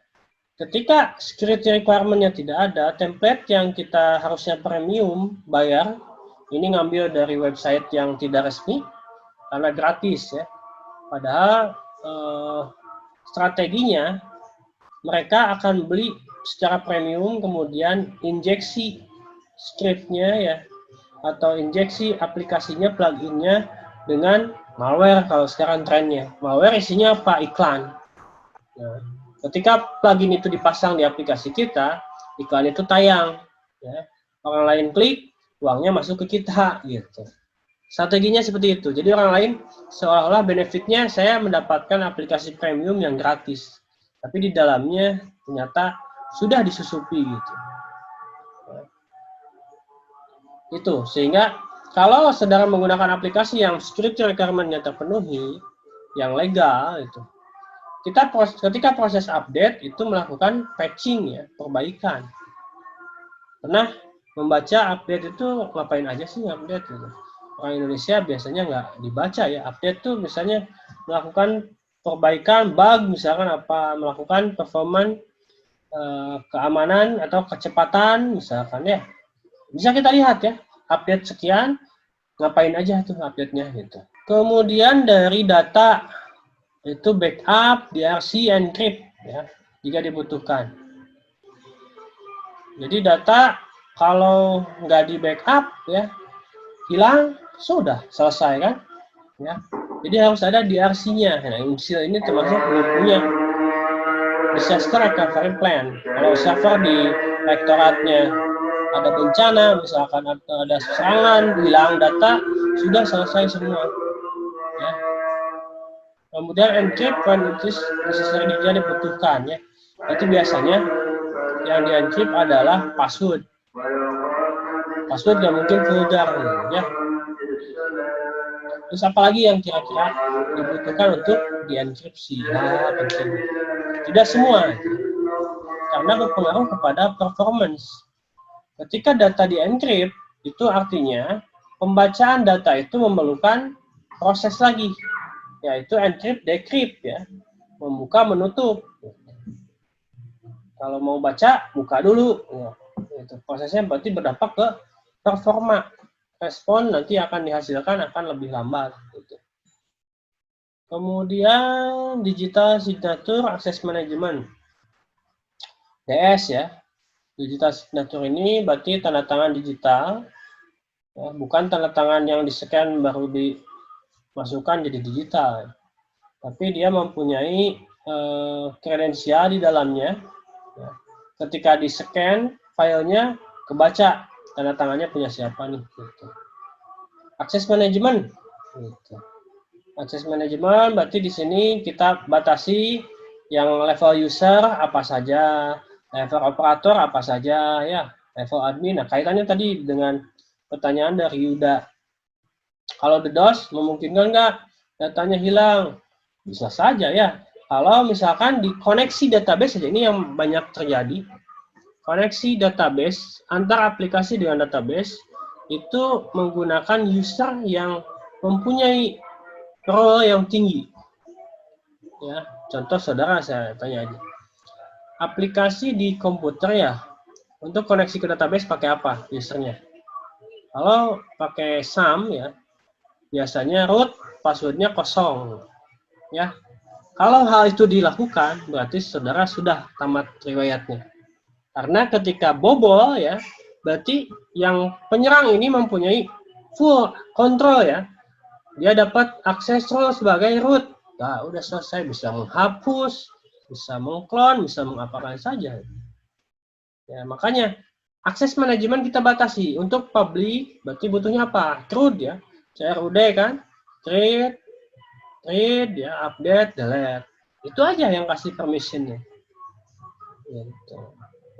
ketika security requirement-nya tidak ada, template yang kita harusnya premium bayar, ini ngambil dari website yang tidak resmi karena gratis ya. Padahal strateginya mereka akan beli secara premium, kemudian injeksi script-nya ya, atau injeksi aplikasinya, pluginnya dengan malware kalau sekarang trennya. Malware isinya apa? Iklan. Nah, ketika plugin itu dipasang di aplikasi kita, iklan itu tayang. Ya. Orang lain klik, uangnya masuk ke kita gitu. Strateginya seperti itu. Jadi orang lain seolah-olah benefitnya saya mendapatkan aplikasi premium yang gratis. Tapi di dalamnya ternyata sudah disusupi gitu. Itu sehingga kalau saudara menggunakan aplikasi yang security requirement-nya terpenuhi, yang legal itu, ketika proses update itu melakukan patching ya, perbaikan. Pernah membaca update itu ngapain aja sih update gitu? Orang Indonesia biasanya nggak dibaca ya. Update tuh misalnya melakukan perbaikan bug, misalkan apa, melakukan performance keamanan atau kecepatan misalkan ya. Bisa kita lihat ya, update sekian, ngapain aja tuh update-nya gitu. Kemudian dari data itu backup, DRC, encrypt ya, jika dibutuhkan. Jadi data kalau nggak di backup ya, hilang, sudah selesai kan? Ya. Jadi harus ada DRC-nya. Nah, ini termasuk belum punya disaster recovery plan. Kalau server di rektoratnya ada bencana, misalkan ada serangan, hilang data, sudah selesai semua. Ya. Kemudian encrypt when it is necessary, jika dibutuhkan ya. Itu biasanya yang di encrypt adalah password. Password nggak mungkin vulgar ya. Terus apalagi yang kira-kira dibutuhkan untuk dienkripsi? Ya, penting. Tidak semua, karena berpengaruh kepada performance. Ketika data di-encrypt, itu artinya pembacaan data itu memerlukan proses lagi, yaitu encrypt, decrypt ya, membuka, menutup. Kalau mau baca, buka dulu. Ya, itu prosesnya berarti berdampak ke performa. Respon nanti akan dihasilkan akan lebih lambat. Gitu. Kemudian digital signature access management, DS ya. Digital signature ini berarti tanda tangan digital, ya, bukan tanda tangan yang di-scan baru dimasukkan jadi digital. Tapi dia mempunyai kredensial di dalamnya. Ya. Ketika di-scan filenya kebaca tanda tangannya punya siapa nih. Gitu. Akses manajemen. Gitu. Akses manajemen berarti di sini kita batasi yang level user apa saja, level operator apa saja, ya, level admin. Nah, kaitannya tadi dengan pertanyaan dari Yuda. Kalau DDoS memungkinkan nggak datanya hilang? Bisa saja ya. Kalau misalkan di koneksi database saja, ini yang banyak terjadi. Koneksi database antar aplikasi dengan database itu menggunakan user yang mempunyai role yang tinggi. Ya, contoh saudara saya tanya aja. Aplikasi di komputer ya, untuk koneksi ke database pakai apa usernya? Kalau pakai SAM ya, biasanya root passwordnya kosong. Ya, kalau hal itu dilakukan, berarti saudara sudah tamat riwayatnya. Karena ketika bobol ya, berarti yang penyerang ini mempunyai full control ya. Dia dapat akses role sebagai root. Nah, udah selesai, bisa menghapus, bisa mengklon, bisa mengapakan saja. Ya, makanya akses manajemen kita batasi. Untuk public berarti butuhnya apa? CRUD ya. CRUD kan? Create, read, ya, update, delete. Itu aja yang kasih permissionnya. Gitu.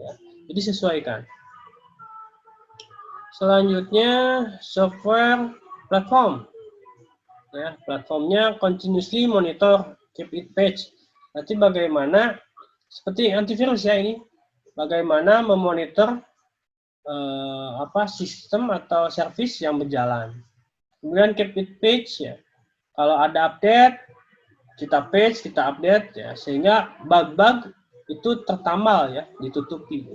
Ya. Jadi sesuaikan. Selanjutnya software platform. Ya, platformnya continuously monitor, keep it patch. Berarti bagaimana seperti antivirus ya ini, bagaimana memonitor sistem atau service yang berjalan. Kemudian keep it patch ya. Kalau ada update, kita patch, kita update ya, sehingga bug-bug itu tertambal ya, ditutupi.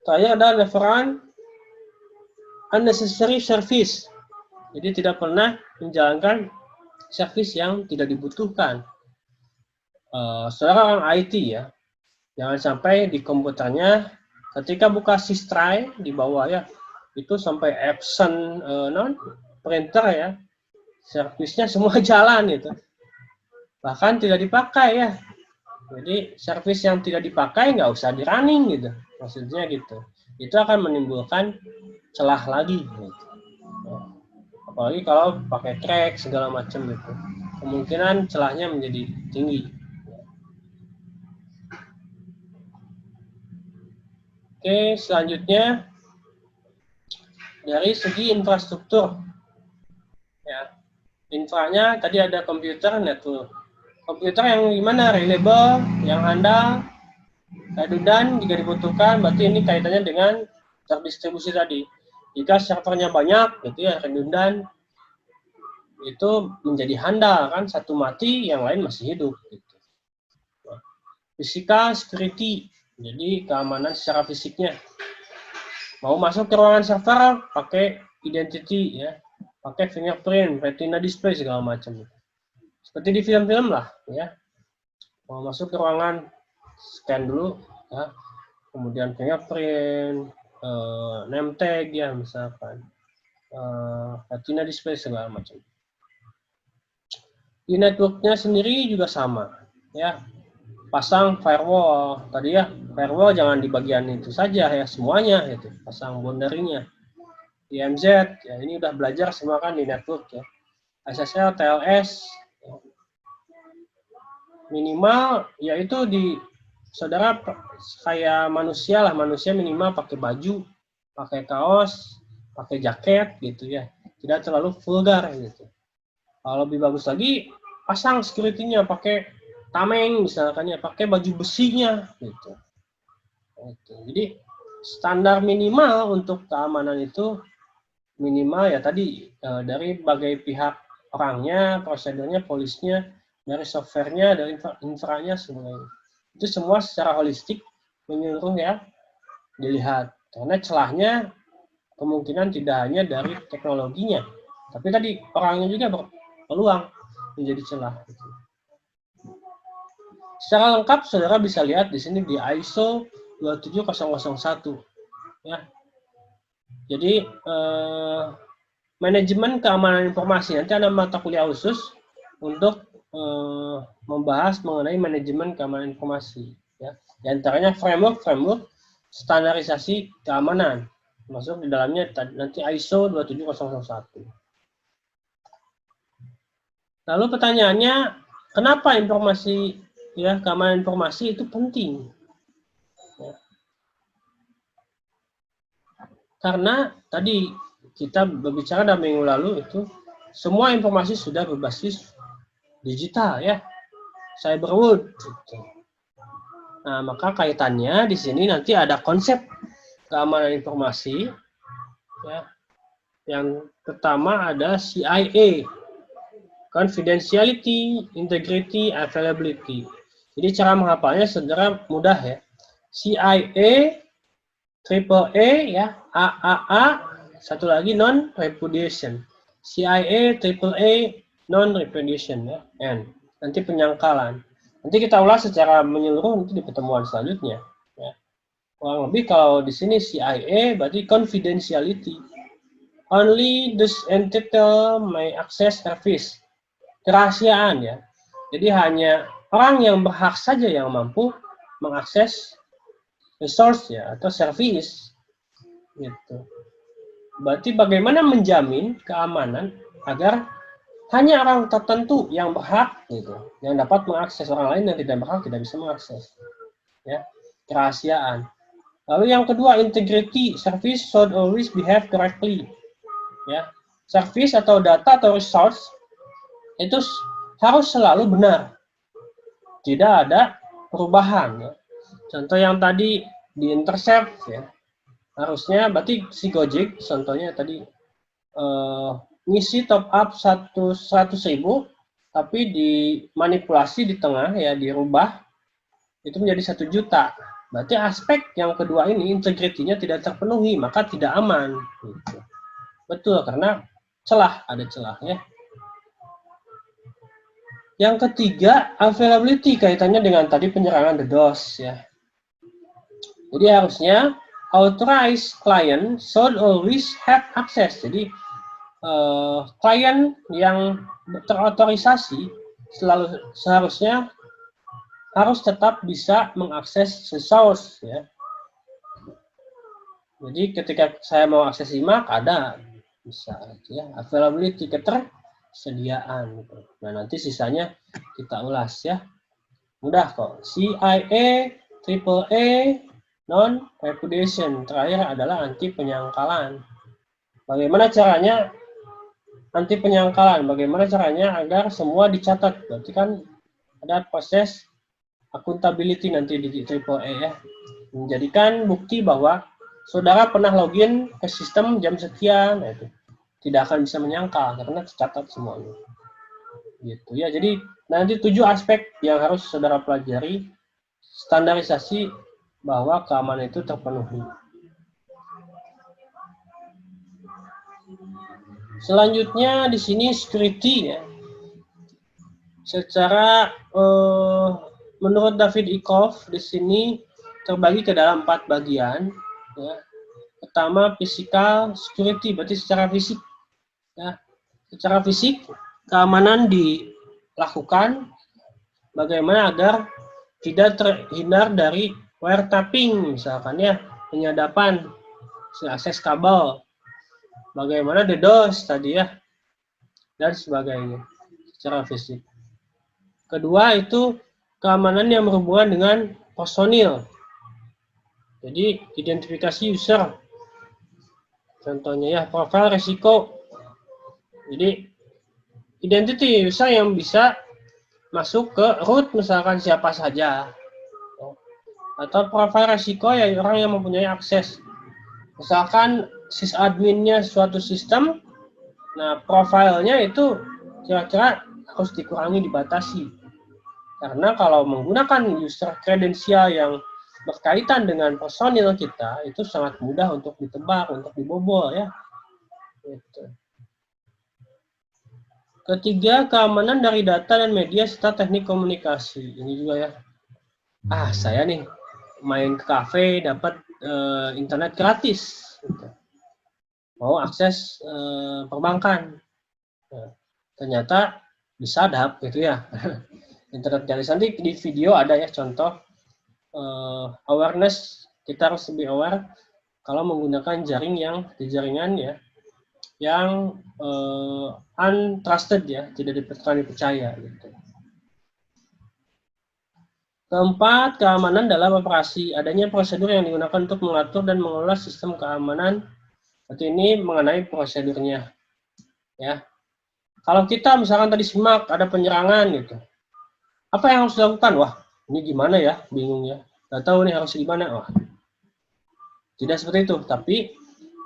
Saya ada referan unnecessary service. Jadi tidak pernah menjalankan service yang tidak dibutuhkan. Saudara orang IT ya, jangan sampai di komputernya ketika buka sistry di bawah ya, itu sampai absent printer ya, servisnya semua jalan itu. Bahkan tidak dipakai ya. Jadi service yang tidak dipakai nggak usah di running gitu, maksudnya gitu. Itu akan menimbulkan celah lagi. Gitu. Apalagi kalau pakai crack segala macam gitu, kemungkinan celahnya menjadi tinggi. Oke, selanjutnya dari segi infrastruktur, ya, infranya tadi ada komputer, network. Komputer yang gimana? Reliable, yang handal, redundant jika dibutuhkan, berarti ini kaitannya dengan terdistribusi tadi. Jika servernya banyak, gitu ya, redundant, itu menjadi handal kan, satu mati, yang lain masih hidup. Gitu. Physical security, jadi keamanan secara fisiknya. Mau masuk ke ruangan server, pakai identity ya, pakai fingerprint, retina display segala macam. Seperti di film-film lah ya. Mau masuk ke ruangan, scan dulu ya, kemudian fingerprint, name tag ya misalkan, retina display segala macam. Di networknya sendiri juga sama ya, pasang firewall tadi ya, firewall jangan di bagian itu saja ya, semuanya itu pasang boundary-nya. IMZ ya, ini udah belajar semua kan di network ya, SSL, TLS ya. Minimal yaitu di saudara kayak manusia lah, manusia minimal pakai baju, pakai kaos, pakai jaket gitu ya, tidak terlalu vulgar gitu. Kalau lebih bagus lagi pasang security-nya, pakai tameng misalkan ya, pakai baju besinya gitu. Jadi standar minimal untuk keamanan itu minimal ya tadi dari berbagai pihak, orangnya, prosedurnya, polisnya, dari softwarenya, dari infranya semuanya. Itu semua secara holistik menyeluruh ya dilihat. Karena celahnya kemungkinan tidak hanya dari teknologinya, tapi tadi orangnya juga berpeluang menjadi celah. Secara lengkap saudara bisa lihat di sini di ISO 27001 ya. Jadi manajemen keamanan informasi, nanti ada mata kuliah khusus untuk membahas mengenai manajemen keamanan informasi ya. Di antaranya framework standarisasi keamanan, masuk di dalamnya nanti ISO 27001. Lalu pertanyaannya, kenapa informasi ya keamanan informasi itu penting? Ya. Karena tadi kita berbicara dalam minggu lalu itu semua informasi sudah berbasis digital ya, cyberwood. Gitu. Nah, maka kaitannya di sini nanti ada konsep keamanan informasi ya. Yang pertama ada CIA, confidentiality, integrity, availability. Jadi cara menghafalnya saudara mudah ya. CIA, triple A ya, AAA, satu lagi non repudiation. CIA, triple A, non repudiation ya, N. Nanti penyangkalan. Nanti kita ulas secara menyeluruh nanti di pertemuan selanjutnya. Ya. Kurang lebih kalau di sini CIA berarti confidentiality. Only this entity may access service. Kerahasiaan ya. Jadi hanya orang yang berhak saja yang mampu mengakses resource ya atau service. Gitu. Berarti bagaimana menjamin keamanan agar hanya orang tertentu yang berhak gitu, yang dapat mengakses, orang lain yang tidak berhak tidak bisa mengakses. Ya, kerahasiaan. Lalu yang kedua, integrity. Service should always behave correctly. Ya, service atau data atau resource itu harus selalu benar. Tidak ada perubahan. Ya. Contoh yang tadi di intercept ya, harusnya berarti si Gojek contohnya tadi ngisi top up 100.000 tapi dimanipulasi di tengah ya, dirubah itu menjadi 1 juta. Berarti aspek yang kedua ini integritinya tidak terpenuhi, maka tidak aman gitu. Betul, karena ada celah ya. Yang ketiga, availability, kaitannya dengan tadi penyerangan DDoS ya. Jadi harusnya authorized client should always have access. Jadi klien yang terotorisasi seharusnya harus tetap bisa mengakses resource ya. Jadi ketika saya mau akses IMAC ada bisa ya, availability, ketersediaan gitu. Nah, nanti sisanya kita ulas ya. Mudah kok. CIA, triple A, non repudiation. Terakhir adalah anti penyangkalan. Bagaimana caranya anti penyangkalan? Bagaimana caranya agar semua dicatat? Berarti kan ada proses accountability nanti di triple A ya. Menjadikan bukti bahwa saudara pernah login ke sistem jam sekian, nah itu tidak akan bisa menyangkal karena tercatat semuanya. Gitu ya. Jadi nanti 7 aspek yang harus saudara pelajari, standarisasi bahwa keamanan itu terpenuhi. Selanjutnya di sini security ya. Secara menurut David Eckhoff di sini terbagi ke dalam 4 bagian ya. Pertama physical security, berarti secara fisik ya. Secara fisik keamanan dilakukan bagaimana agar tidak terhindar dari wiretapping misalkan ya, penyadapan akses kabel. Bagaimana DDoS tadi ya, dan sebagainya secara fisik. Kedua itu keamanan yang berhubungan dengan personil. Jadi identifikasi user. Contohnya ya, profil resiko. Jadi identity user yang bisa masuk ke root misalkan siapa saja. atau profil resiko ya orang yang mempunyai akses. Misalkan sysadminnya suatu sistem, nah profilnya itu kira-kira harus dikurangi, dibatasi. Karena kalau menggunakan user kredensial yang berkaitan dengan personil kita, itu sangat mudah untuk ditebak, untuk dibobol ya. Gitu. Ketiga, keamanan dari data dan media serta teknik komunikasi. Ini juga ya. Saya nih main ke kafe dapat internet gratis. Gitu. Mau akses perbankan. Nah, ternyata disadap gitu ya. Internet gratis, nanti di video ada ya contoh awareness, kita harus lebih aware kalau menggunakan jaringan ya yang untrusted ya, tidak dipercaya gitu. Keempat, keamanan dalam operasi. Adanya prosedur yang digunakan untuk mengatur dan mengelola sistem keamanan. Berarti ini mengenai prosedurnya ya. Kalau kita misalkan tadi simak ada penyerangan gitu, apa yang harus dilakukan? Wah, ini gimana ya? Bingung ya. Nggak tahu nih harus gimana. Wah, tidak seperti itu. Tapi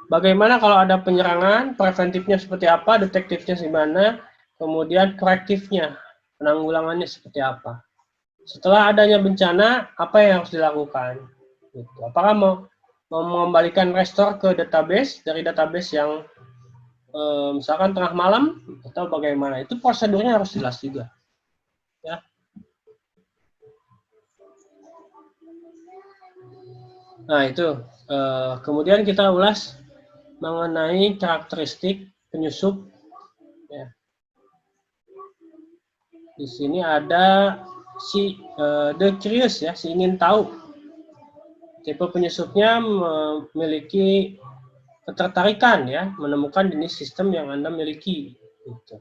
bagaimana kalau ada penyerangan, preventifnya seperti apa, detektifnya gimana, kemudian korektifnya, penanggulangannya seperti apa. Setelah adanya bencana, apa yang harus dilakukan? Gitu. Apakah mau mengembalikan restore ke database, dari database yang misalkan tengah malam, atau bagaimana? Itu prosedurnya harus jelas juga. Ya. Nah, itu. Kemudian kita ulas mengenai karakteristik penyusup. Ya. Di sini ada si the curious ya, si ingin tahu. Tipe penyusupnya memiliki ketertarikan ya, menemukan jenis sistem yang Anda miliki. Gitu.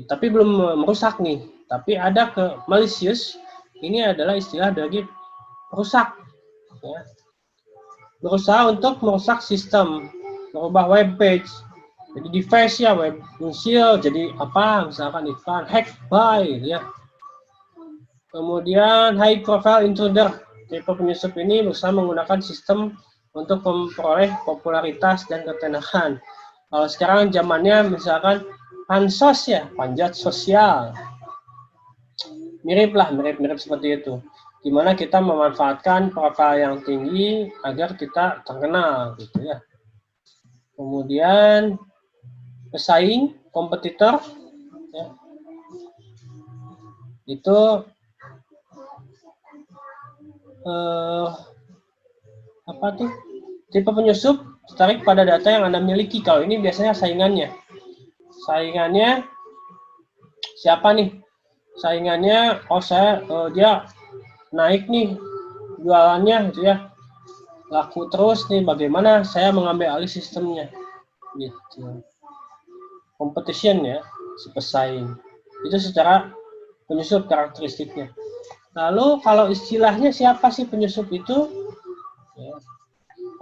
Tapi belum merusak nih. Tapi ada ke malicious. Ini adalah istilah dari perusak. Ya. Berusaha untuk merusak sistem, merubah web page, jadi device ya, web muncul, jadi apa, misalkan iklan, hack by, ya. Kemudian high profile intruder, tipe penyusup ini berusaha menggunakan sistem untuk memperoleh popularitas dan ketenaran. Kalau sekarang zamannya misalkan pansos ya, panjat sosial, mirip seperti itu. Di mana kita memanfaatkan profil yang tinggi agar kita terkenal gitu ya. Kemudian pesaing, kompetitor ya. Itu apa tuh? Tipe penyusup tertarik pada data yang Anda miliki. Kalau ini biasanya saingannya. Saingannya siapa nih? Saingannya dia naik nih jualannya gitu ya, laku terus nih, bagaimana saya mengambil alih sistemnya gitu. Competition ya, si pesaing itu secara penyusup karakteristiknya. Lalu kalau istilahnya siapa sih penyusup itu ya,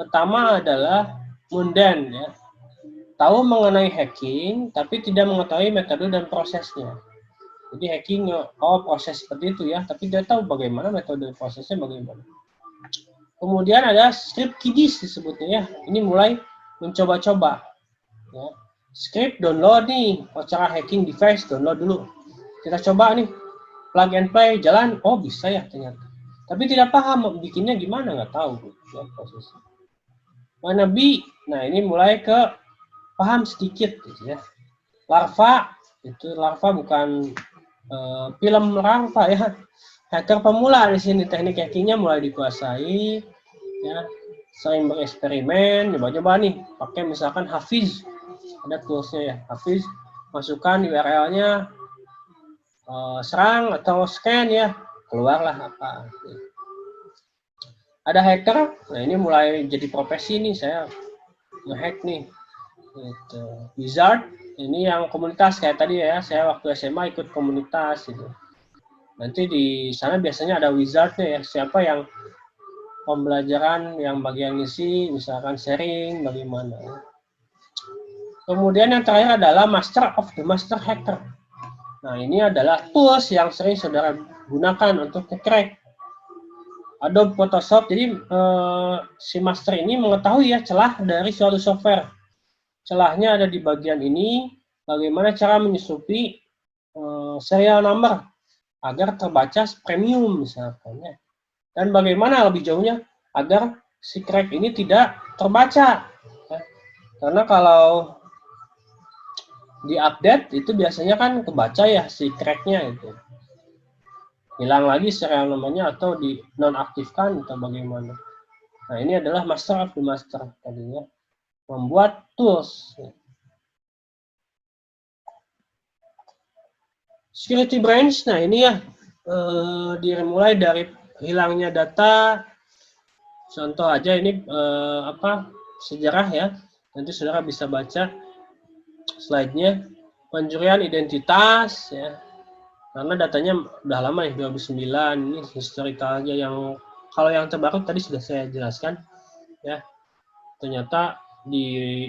pertama adalah mundane ya, tahu mengenai hacking tapi tidak mengetahui metode dan prosesnya. Jadi hacking, proses seperti itu ya, tapi dia tahu bagaimana metode prosesnya bagaimana. Kemudian ada script kiddies disebutnya ya, ini mulai mencoba-coba. Ya. Script download nih, cara hacking device download dulu. Kita coba nih, plug and play, jalan, oh bisa ya ternyata. Tapi tidak paham bikinnya gimana, nggak tahu ya, prosesnya. Wannabe, nah ini mulai ke paham sedikit gitu ya. Larva, itu larva bukan film larva ya. Hacker pemula di sini, teknik hackingnya mulai dikuasai ya, sering bereksperimen, coba-coba nih pakai misalkan Hafiz, ada toolsnya ya, Hafiz, masukkan URL-nya, serang atau scan ya, keluarlah apa. Ada hacker, nah ini mulai jadi profesi nih, saya nge-hack nih. Gitu. Wizard, ini yang komunitas kayak tadi ya, saya waktu SMA ikut komunitas gitu. Nanti di sana biasanya ada wizardnya ya, siapa yang pembelajaran yang bagian ngisi, misalkan sharing, bagaimana. Kemudian yang terakhir adalah master of the master hacker. Nah ini adalah tools yang sering saudara gunakan untuk nge-crack Adobe Photoshop. Jadi si master ini mengetahui ya celah dari suatu software. Celahnya ada di bagian ini. Bagaimana cara menyusupi serial number agar terbaca premium misalkan ya. Dan bagaimana lebih jauhnya agar si crack ini tidak terbaca. Ya. Karena kalau di-update itu biasanya kan kebaca ya si cracknya itu. Hilang lagi serial nomornya atau di nonaktifkan atau bagaimana. Nah, ini adalah master of the master tadinya. Membuat tools. Security branch, nah ini ya dimulai dari hilangnya data. Contoh aja ini sejarah ya. Nanti saudara bisa baca slide-nya. Pencurian identitas ya. Karena datanya udah lama ya 2009, ini historicalnya yang kalau yang terbaru tadi sudah saya jelaskan ya. Ternyata di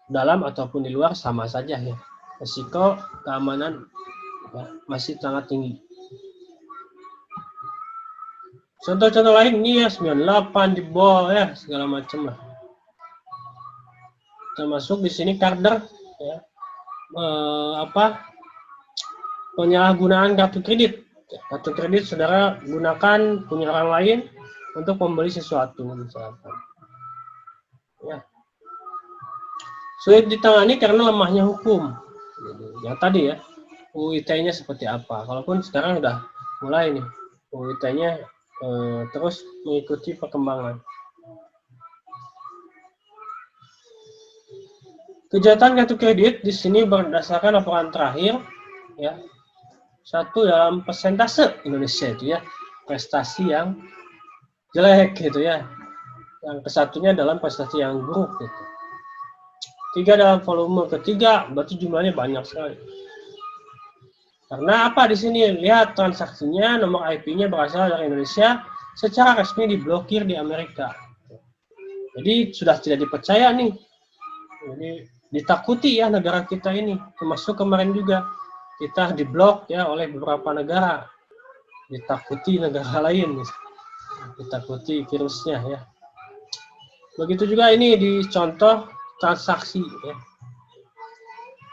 dalam ataupun di luar sama saja ya. Risiko keamanan ya, masih sangat tinggi. Contoh-contoh lain ini ya 98 jebol ya segala macam lah. Termasuk di sini Carder ya. Penyalahgunaan kartu kredit. Kartu kredit saudara gunakan punya orang lain untuk membeli sesuatu misalkan. Ya. Sulit ditangani karena lemahnya hukum. Yang tadi ya, UIT-nya seperti apa. Walaupun sekarang udah mulai nih, UIT-nya terus mengikuti perkembangan. Kejahatan kartu kredit di sini berdasarkan laporan terakhir, ya. Satu dalam persentase Indonesia itu ya, prestasi yang jelek gitu ya. Yang kesatunya dalam prestasi yang buruk gitu. 3 dalam volume ketiga, berarti jumlahnya banyak sekali. Karena apa di sini? Lihat transaksinya, nomor IP-nya berasal dari Indonesia, secara resmi diblokir di Amerika. Jadi sudah tidak dipercaya nih. Jadi ditakuti ya negara kita ini. Termasuk kemarin juga kita diblok ya oleh beberapa negara. Ditakuti negara lain. Ditakuti virusnya ya. Begitu juga ini di contoh transaksi ya.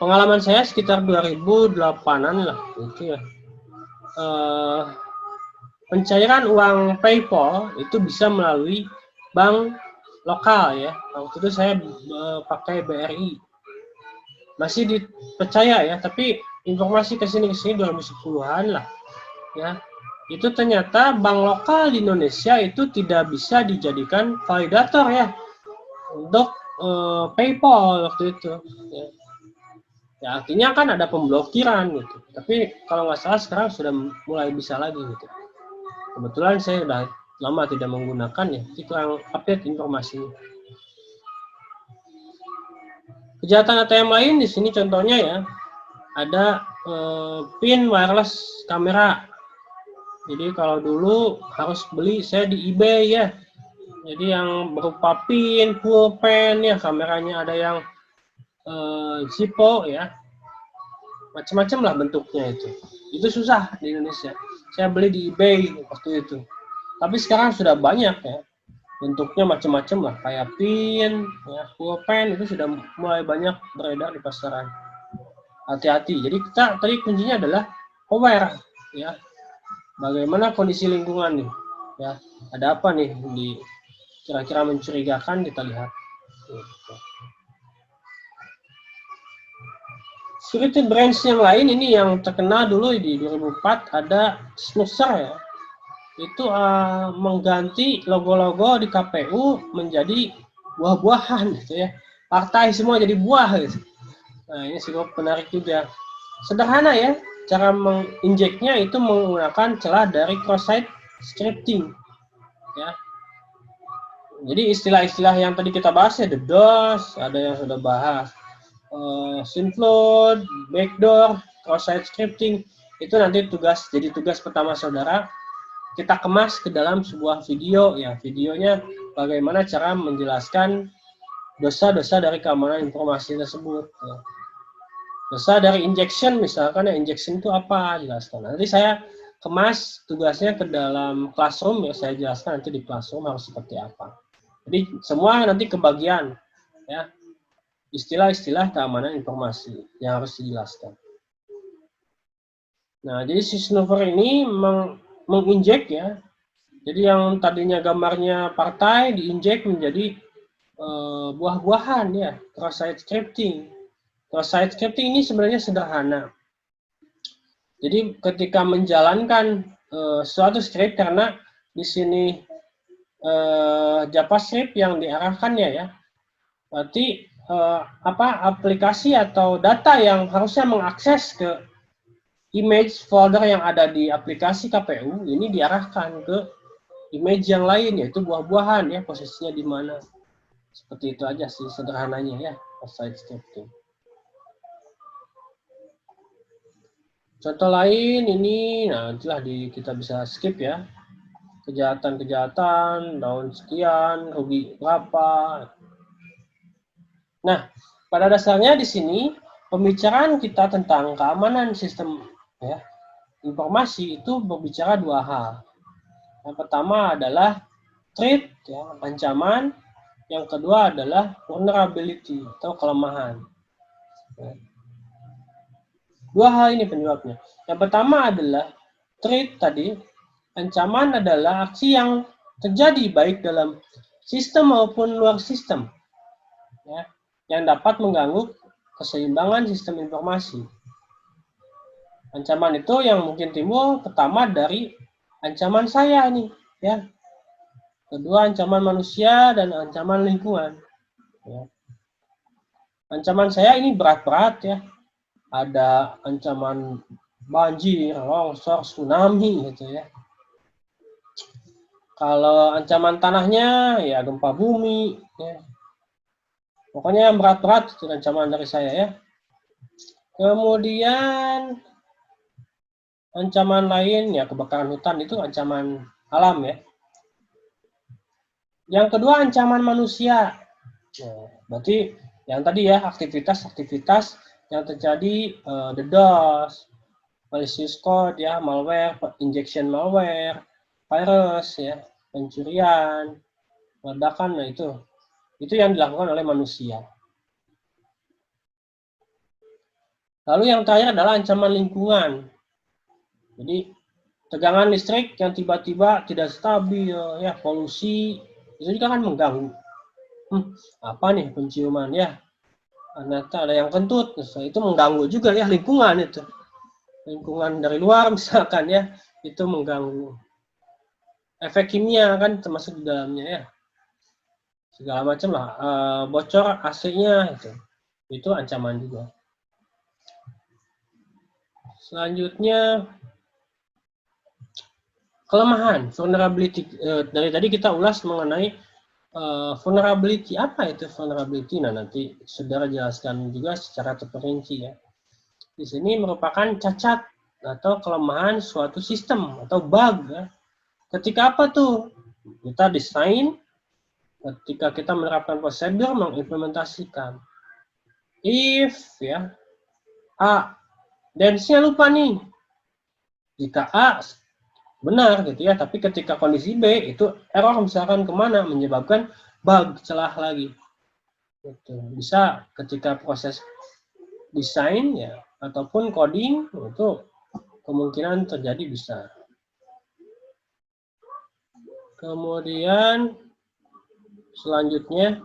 Pengalaman saya sekitar 2008-an lah itu ya. Pencairan uang PayPal itu bisa melalui bank lokal ya. Waktu itu saya pakai BRI. Masih dipercaya ya, tapi informasi kesini 2010-an lah ya. Itu ternyata bank lokal di Indonesia itu tidak bisa dijadikan validator ya untuk PayPal waktu itu ya. Ya artinya kan ada pemblokiran gitu. Tapi kalau nggak salah sekarang sudah mulai bisa lagi gitu. Kebetulan saya sudah lama tidak menggunakan ya, jadi kurang update informasinya. Kejahatan ATM lain di sini contohnya ya, ada pin wireless kamera. Jadi kalau dulu harus beli saya di eBay ya. Jadi yang berupa pin, pulpen ya, kameranya ada yang Zippo ya, macam-macam lah bentuknya itu susah di Indonesia. Saya beli di eBay waktu itu, tapi sekarang sudah banyak ya, bentuknya macam-macam lah, kayak pin ya, pulpen itu sudah mulai banyak beredar di pasaran. Hati-hati. Jadi kita tadi kuncinya adalah aware ya, bagaimana kondisi lingkungan nih ya, ada apa nih di kira-kira mencurigakan, kita lihat. Security branch yang lain ini yang terkenal dulu di 2004 ada Snusser ya. Itu mengganti logo-logo di KPU menjadi buah-buahan gitu ya. Partai semua jadi buah gitu. Nah, ini cukup menarik juga. Sederhana ya, cara menginjeknya itu menggunakan celah dari cross-site scripting. Ya. Jadi istilah-istilah yang tadi kita bahas ya, the DOS, ada yang sudah bahas. Synflood, backdoor, cross-site scripting, itu nanti jadi tugas pertama saudara. Kita kemas ke dalam sebuah video ya, videonya bagaimana cara menjelaskan dosa-dosa dari keamanan informasi tersebut. Dosa dari injection misalkan ya, injection itu apa, jelaskan. Nanti saya kemas tugasnya ke dalam classroom ya, saya jelaskan nanti di classroom harus seperti apa. Jadi semua nanti kebagian ya istilah-istilah keamanan informasi yang harus dijelaskan. Nah, jadi si sniffer ini menginjek ya. Jadi yang tadinya gambarnya partai diinjek menjadi buah-buahan ya, cross-site scripting. Cross-site scripting ini sebenarnya sederhana. Jadi ketika menjalankan suatu script, karena di sini JavaScript yang diarahkannya ya, berarti aplikasi atau data yang harusnya mengakses ke image folder yang ada di aplikasi KPU ini diarahkan ke image yang lain, yaitu buah-buahan ya, posisinya di mana. Seperti itu aja sih sederhananya ya, cross-site scripting. Contoh lain ini, nah itulah kita bisa skip ya. Kejahatan-kejahatan, daun sekian, rugi berapa. Nah, pada dasarnya di sini pembicaraan kita tentang keamanan sistem ya, informasi itu berbicara dua hal. Yang pertama adalah threat, ya, ancaman. Yang kedua adalah vulnerability atau kelemahan. Dua hal ini penyebabnya. Yang pertama adalah threat tadi, ancaman adalah aksi yang terjadi baik dalam sistem maupun luar sistem, ya, yang dapat mengganggu keseimbangan sistem informasi. Ancaman itu yang mungkin timbul pertama dari ancaman saya nih, ya. Kedua ancaman manusia dan ancaman lingkungan. Ya. Ancaman saya ini berat-berat ya. Ada ancaman banjir, longsor, tsunami gitu ya. Kalau ancaman tanahnya ya gempa bumi ya. Pokoknya yang berat-berat itu ancaman dari saya ya. Kemudian ancaman lain ya kebakaran hutan itu ancaman alam ya. Yang kedua ancaman manusia. Nah, berarti yang tadi ya aktivitas-aktivitas yang terjadi DDoS, malicious code ya, malware, injection malware, virus ya, pencurian, ledakan, nah itu yang dilakukan oleh manusia. Lalu yang terakhir adalah ancaman lingkungan. Jadi tegangan listrik yang tiba-tiba tidak stabil ya, polusi itu juga kan mengganggu. Apa nih penciuman ya? Ternyata ada yang kentut, itu mengganggu juga ya lingkungan itu. Lingkungan dari luar misalkan ya, itu mengganggu. Efek kimia kan termasuk di dalamnya ya. Segala macam lah, bocor AC-nya itu ancaman juga. Selanjutnya kelemahan, vulnerability. Dari tadi kita ulas mengenai vulnerability. Apa itu vulnerability? Nah, nanti saudara jelaskan juga secara terperinci ya. Di sini merupakan cacat atau kelemahan suatu sistem atau bug ya. Ketika apa tuh? Kita desain, ketika kita menerapkan prosedur, mengimplementasikan. If ya A, dance-nya lupa nih. Jika A benar gitu ya, tapi ketika kondisi B itu error misalkan kemana, menyebabkan bug, celah lagi. Gitu. Bisa ketika proses desain ya ataupun coding itu kemungkinan terjadi bisa. Kemudian selanjutnya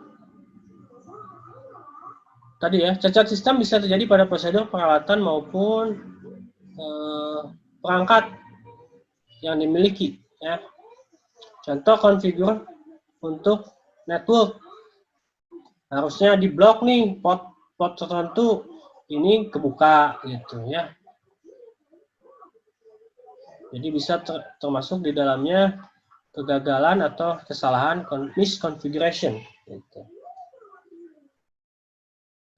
tadi ya, cacat sistem bisa terjadi pada prosedur peralatan maupun perangkat yang dimiliki ya. Contoh konfigur untuk network harusnya di blok nih port tertentu ini kebuka gitu ya. Jadi bisa termasuk di dalamnya kegagalan atau kesalahan misconfiguration gitu.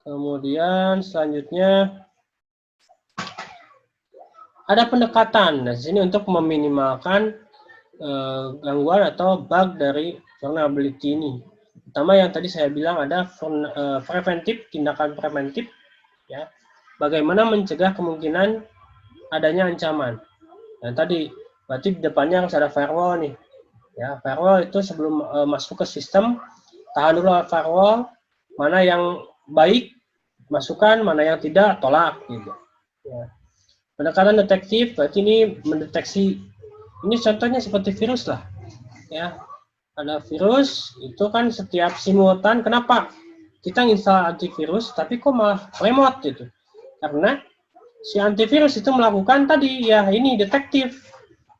Kemudian selanjutnya ada pendekatan. Nah, sini untuk meminimalkan gangguan atau bug dari vulnerability ini. Pertama yang tadi saya bilang ada preventif, tindakan preventif ya. Bagaimana mencegah kemungkinan adanya ancaman. Nah tadi berarti di depannya harus ada firewall nih. Ya, firewall itu sebelum masuk ke sistem, tahan dulu firewall, mana yang baik masukkan, mana yang tidak tolak gitu. Ya. Pendekatan detektif berarti ini mendeteksi, ini contohnya seperti virus lah. Ya, ada virus itu kan setiap simultan, kenapa kita install antivirus tapi kok malah lemot gitu? Karena si antivirus itu melakukan tadi ya ini detektif,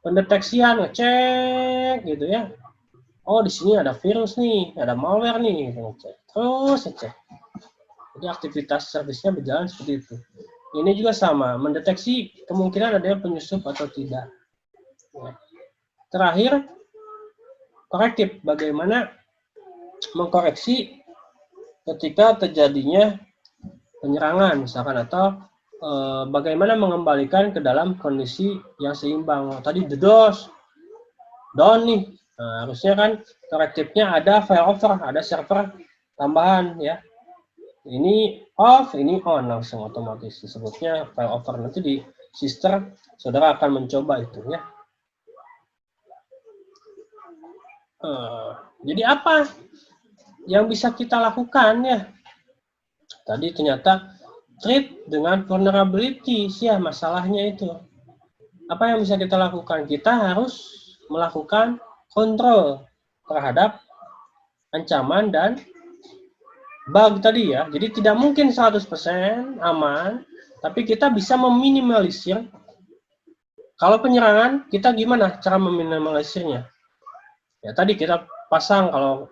pendeteksian, ngecek gitu ya. Oh di sini ada virus nih, ada malware nih, ngecek terus ngecek. Jadi aktivitas servisnya berjalan seperti itu. Ini juga sama, mendeteksi kemungkinan adanya penyusup atau tidak. Ya. Terakhir, korektif, bagaimana mengkoreksi ketika terjadinya penyerangan misalkan, atau bagaimana mengembalikan ke dalam kondisi yang seimbang. Tadi DDoS, down nih. Nah, harusnya kan korektifnya ada failover, ada server tambahan ya. Ini off, ini on, langsung otomatis disebutnya failover. Nanti di sister saudara akan mencoba itu ya. Jadi apa yang bisa kita lakukan ya? Tadi ternyata treat dengan vulnerability sih ya masalahnya itu. Apa yang bisa kita lakukan? Kita harus melakukan kontrol terhadap ancaman dan bug tadi ya. Jadi tidak mungkin 100% aman, tapi kita bisa meminimalisir. Kalau penyerangan, kita gimana cara meminimalisirnya? Ya tadi kita pasang, kalau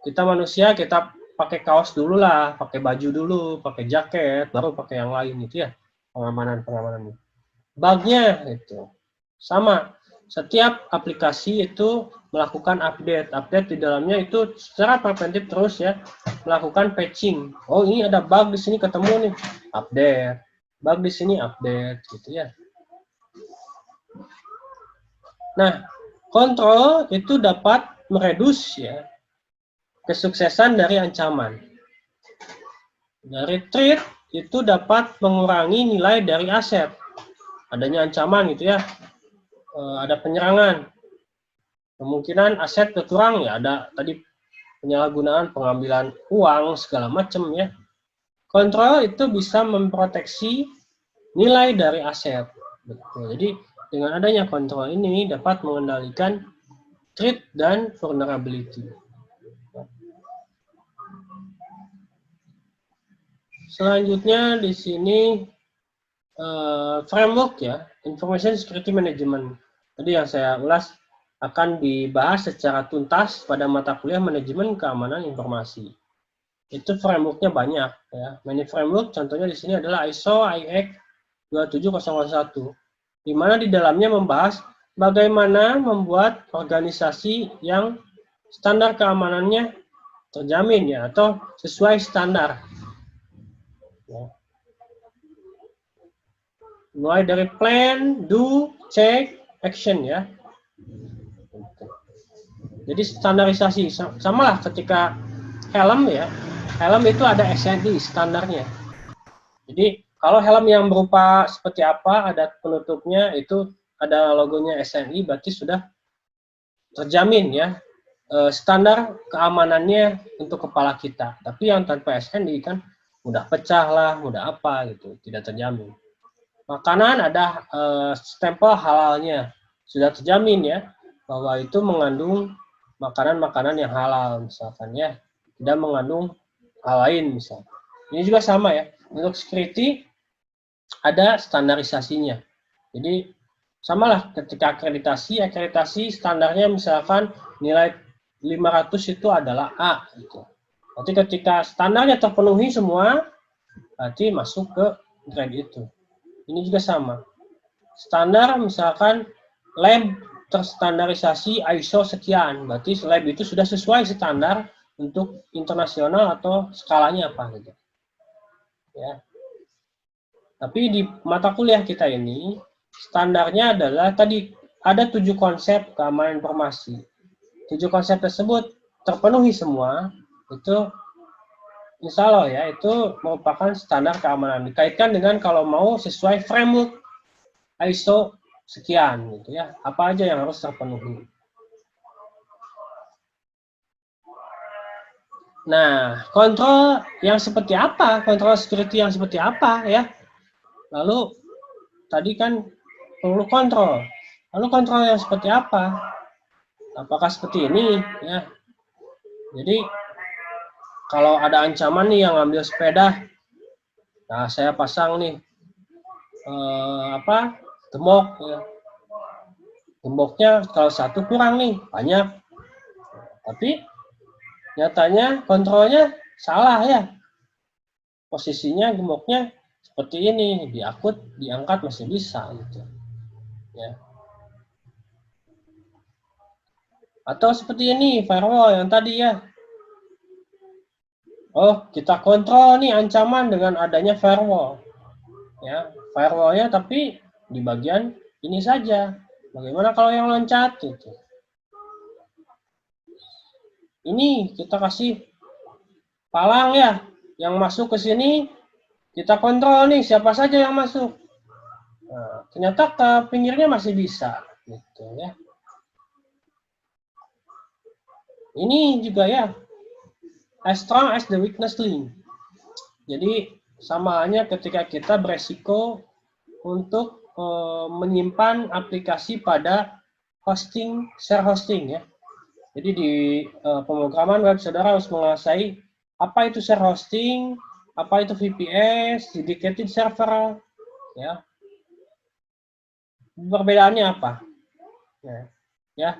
kita manusia, kita pakai kaos dulu lah, pakai baju dulu, pakai jaket, baru pakai yang lain gitu ya. Pengamanan-pengamanannya. Bug-nya itu sama. Setiap aplikasi itu melakukan update di dalamnya itu secara preventif terus ya, melakukan patching. Oh ini ada bug di sini ketemu nih, update. Bug di sini update gitu ya. Nah, kontrol itu dapat meredus ya kesuksesan dari ancaman. Dari threat itu dapat mengurangi nilai dari aset. Adanya ancaman gitu ya. Ada penyerangan, kemungkinan aset berkurang ya, ada tadi penyalahgunaan, pengambilan uang segala macam ya. Kontrol itu bisa memproteksi nilai dari aset. Betul. Jadi dengan adanya kontrol ini dapat mengendalikan threat dan vulnerability. Selanjutnya di sini framework ya, Information Security Management. Tadi yang saya ulas akan dibahas secara tuntas pada mata kuliah manajemen keamanan informasi. Itu frameworknya banyak ya. Many framework contohnya di sini adalah ISO IEC 27001, di mana di dalamnya membahas bagaimana membuat organisasi yang standar keamanannya terjamin ya, atau sesuai standar. Ya. Mulai dari plan, do, check, action ya. Jadi standarisasi sama lah ketika helm ya. Helm itu ada SNI standarnya. Jadi kalau helm yang berupa seperti apa, ada penutupnya, itu ada logonya SNI, berarti sudah terjamin ya standar keamanannya untuk kepala kita. Tapi yang tanpa SNI kan mudah pecah lah, mudah apa gitu, tidak terjamin. Makanan ada stempel halalnya, sudah terjamin ya bahwa itu mengandung makanan-makanan yang halal misalkan ya, tidak mengandung hal lain misalkan. Ini juga sama ya, untuk security ada standarisasinya. Jadi samalah ketika akreditasi standarnya misalkan nilai 500 itu adalah A gitu. Berarti ketika standarnya terpenuhi semua, berarti masuk ke grade itu. Ini juga sama. Standar misalkan lab terstandarisasi ISO sekian, berarti lab itu sudah sesuai standar untuk internasional atau skalanya apa gitu. Ya. Tapi di mata kuliah kita ini standarnya adalah tadi ada 7 konsep keamanan informasi. 7 konsep tersebut terpenuhi semua, itu insya Allah ya, itu merupakan standar keamanan. Dikaitkan dengan kalau mau sesuai framework ISO sekian gitu ya. Apa aja yang harus terpenuhi. Nah, kontrol yang seperti apa? Kontrol security yang seperti apa ya? Lalu tadi kan perlu kontrol. Lalu kontrol yang seperti apa? Apakah seperti ini ya? Jadi kalau ada ancaman nih yang ngambil sepeda, nah saya pasang nih gembok ya. Gemboknya kalau satu kurang nih, banyak. Tapi nyatanya kontrolnya salah ya. Posisinya gemboknya seperti ini, diangkat masih bisa gitu. Ya. Atau seperti ini, firewall yang tadi ya. Oh, kita kontrol nih ancaman dengan adanya firewall. Ya, firewallnya tapi di bagian ini saja. Bagaimana kalau yang loncat gitu? Ini kita kasih palang ya, yang masuk ke sini kita kontrol nih siapa saja yang masuk. Nah, ternyata ke pinggirnya masih bisa, gitu ya. Ini juga ya, as strong as the weakness link. Jadi sama halnya ketika kita beresiko untuk menyimpan aplikasi pada hosting, share hosting ya. Jadi di pemrograman web saudara harus menguasai apa itu share hosting, apa itu VPS, dedicated server, ya. Perbedaannya apa? Ya.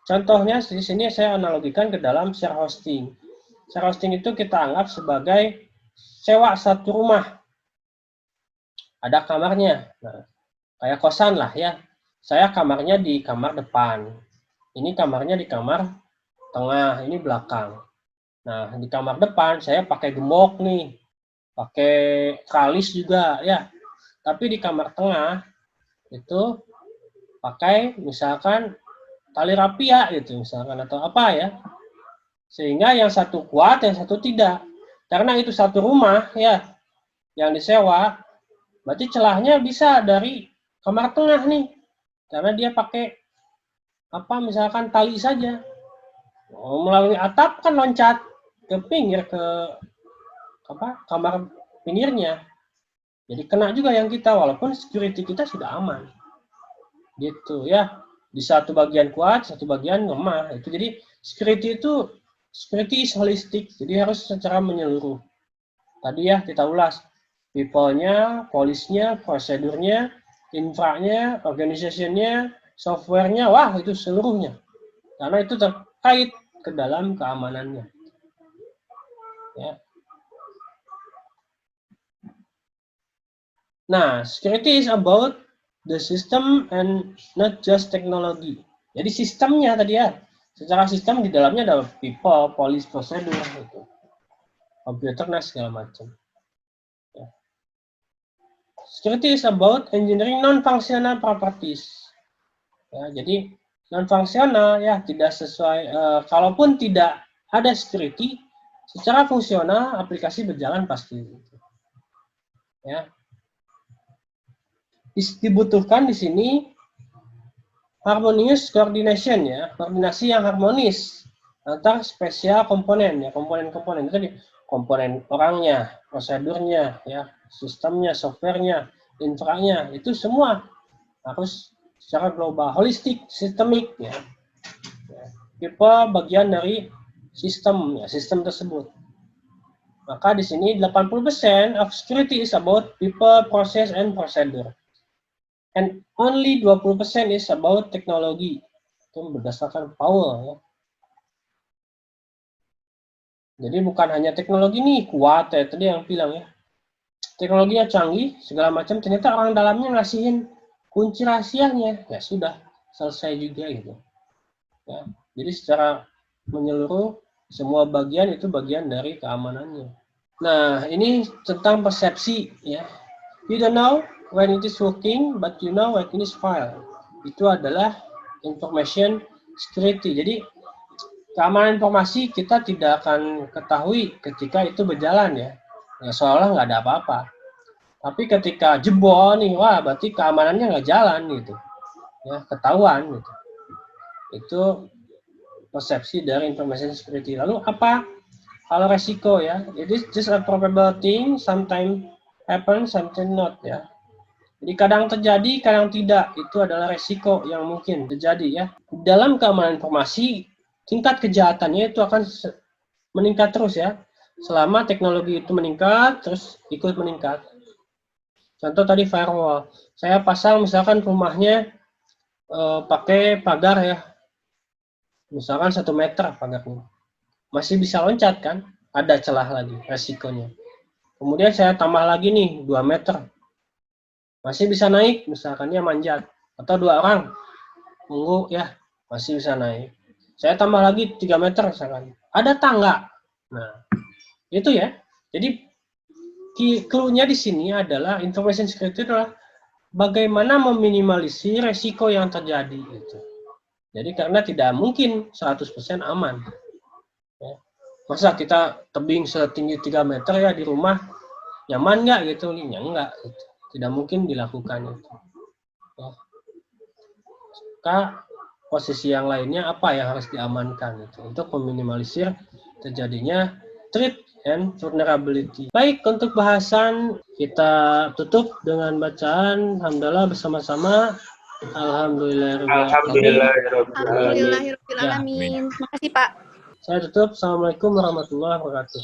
Contohnya di sini saya analogikan ke dalam share hosting. Share hosting itu kita anggap sebagai sewa satu rumah. Ada kamarnya. Nah, kayak kosan lah ya. Saya kamarnya di kamar depan. Ini kamarnya di kamar tengah, ini belakang. Nah, di kamar depan saya pakai gembok nih. Pakai tralis juga ya. Tapi di kamar tengah itu pakai misalkan tali rapia gitu misalkan atau apa ya. Sehingga yang satu kuat, yang satu tidak. Karena itu satu rumah ya yang disewa, berarti celahnya bisa dari kamar tengah nih. Karena dia pakai apa misalkan tali saja. Melalui atap kan loncat ke pinggir ke kamar pinggirnya. Jadi kena juga yang kita walaupun security kita sudah aman. Gitu ya. Di satu bagian kuat, satu bagian lemah. Itu jadi security is holistic. Jadi harus secara menyeluruh. Tadi ya kita ulas people-nya, police-nya, prosedurnya, infra-nya, organization-nya, software-nya, wah itu seluruhnya. Karena itu terkait ke dalam keamanannya. Ya. Nah, security is about the system and not just technology. Jadi sistemnya tadi ya. Secara sistem di dalamnya ada people, police, prosedur, gitu. Komputer, nah segala macam. Ya. Security is about engineering non-functional properties. Ya, jadi non-functional ya tidak sesuai. Kalaupun tidak ada security, secara fungsional aplikasi berjalan pasti. Ya. Dibutuhkan di sini harmonious coordination ya, koordinasi yang harmonis antar spesial komponen ya, komponen-komponen tadi, komponen orangnya, prosedurnya ya, sistemnya, softwarenya, infranya, itu semua harus secara global, holistik, sistemik ya. People bagian dari sistem ya, sistem tersebut. Maka di sini 80% of security is about people, process, and procedure. And only 20% is about teknologi. Itu berdasarkan Powell ya. Jadi bukan hanya teknologi nih kuat ya tadi yang bilang ya. Teknologinya canggih segala macam, ternyata orang dalamnya ngasihin kunci rahasianya. Ya sudah, selesai juga gitu. Ya. Jadi secara menyeluruh semua bagian itu bagian dari keamanannya. Nah, ini tentang persepsi ya. You don't know when it is working, but you know when it is fail. Itu adalah information security. Jadi keamanan informasi kita tidak akan ketahui ketika itu berjalan ya. Ya seolah nggak ada apa-apa. Tapi ketika jebol nih, wah berarti keamanannya nggak jalan gitu. ya ketahuan gitu. Itu persepsi dari information security. Lalu apa kalau resiko ya? It is just a probable thing, sometimes happen, sometimes not ya. Jadi kadang terjadi, kadang tidak. Itu adalah resiko yang mungkin terjadi ya. Dalam keamanan informasi, tingkat kejahatannya itu akan meningkat terus ya. Selama teknologi itu meningkat, terus ikut meningkat. Contoh tadi firewall. Saya pasang misalkan rumahnya pakai pagar ya. Misalkan 1 meter pagarnya. Masih bisa loncat kan? Ada celah lagi resikonya. Kemudian saya tambah lagi nih 2 meter. Masih bisa naik, misalkan dia manjat. Atau 2 orang nunggu ya, masih bisa naik. Saya tambah lagi 3 meter misalkan. Ada tangga. Nah, itu ya. Jadi clue-nya di sini adalah information security adalah bagaimana meminimalisir resiko yang terjadi gitu. Jadi karena tidak mungkin 100% aman. Ya. Masa kita tebing setinggi 3 meter ya di rumah, nyaman nggak gitu? Ya enggak. Gitu. Tidak mungkin dilakukan itu. Ya. Maka posisi yang lainnya apa yang harus diamankan itu untuk meminimalisir terjadinya threat and vulnerability. Baik, untuk bahasan kita tutup dengan bacaan hamdalah bersama-sama. Alhamdulillahirobbilalamin. Makasih Pak. Saya tutup. Assalamualaikum warahmatullahi wabarakatuh.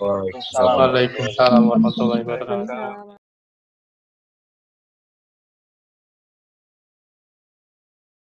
Waalaikumsalam warahmatullahi wabarakatuh.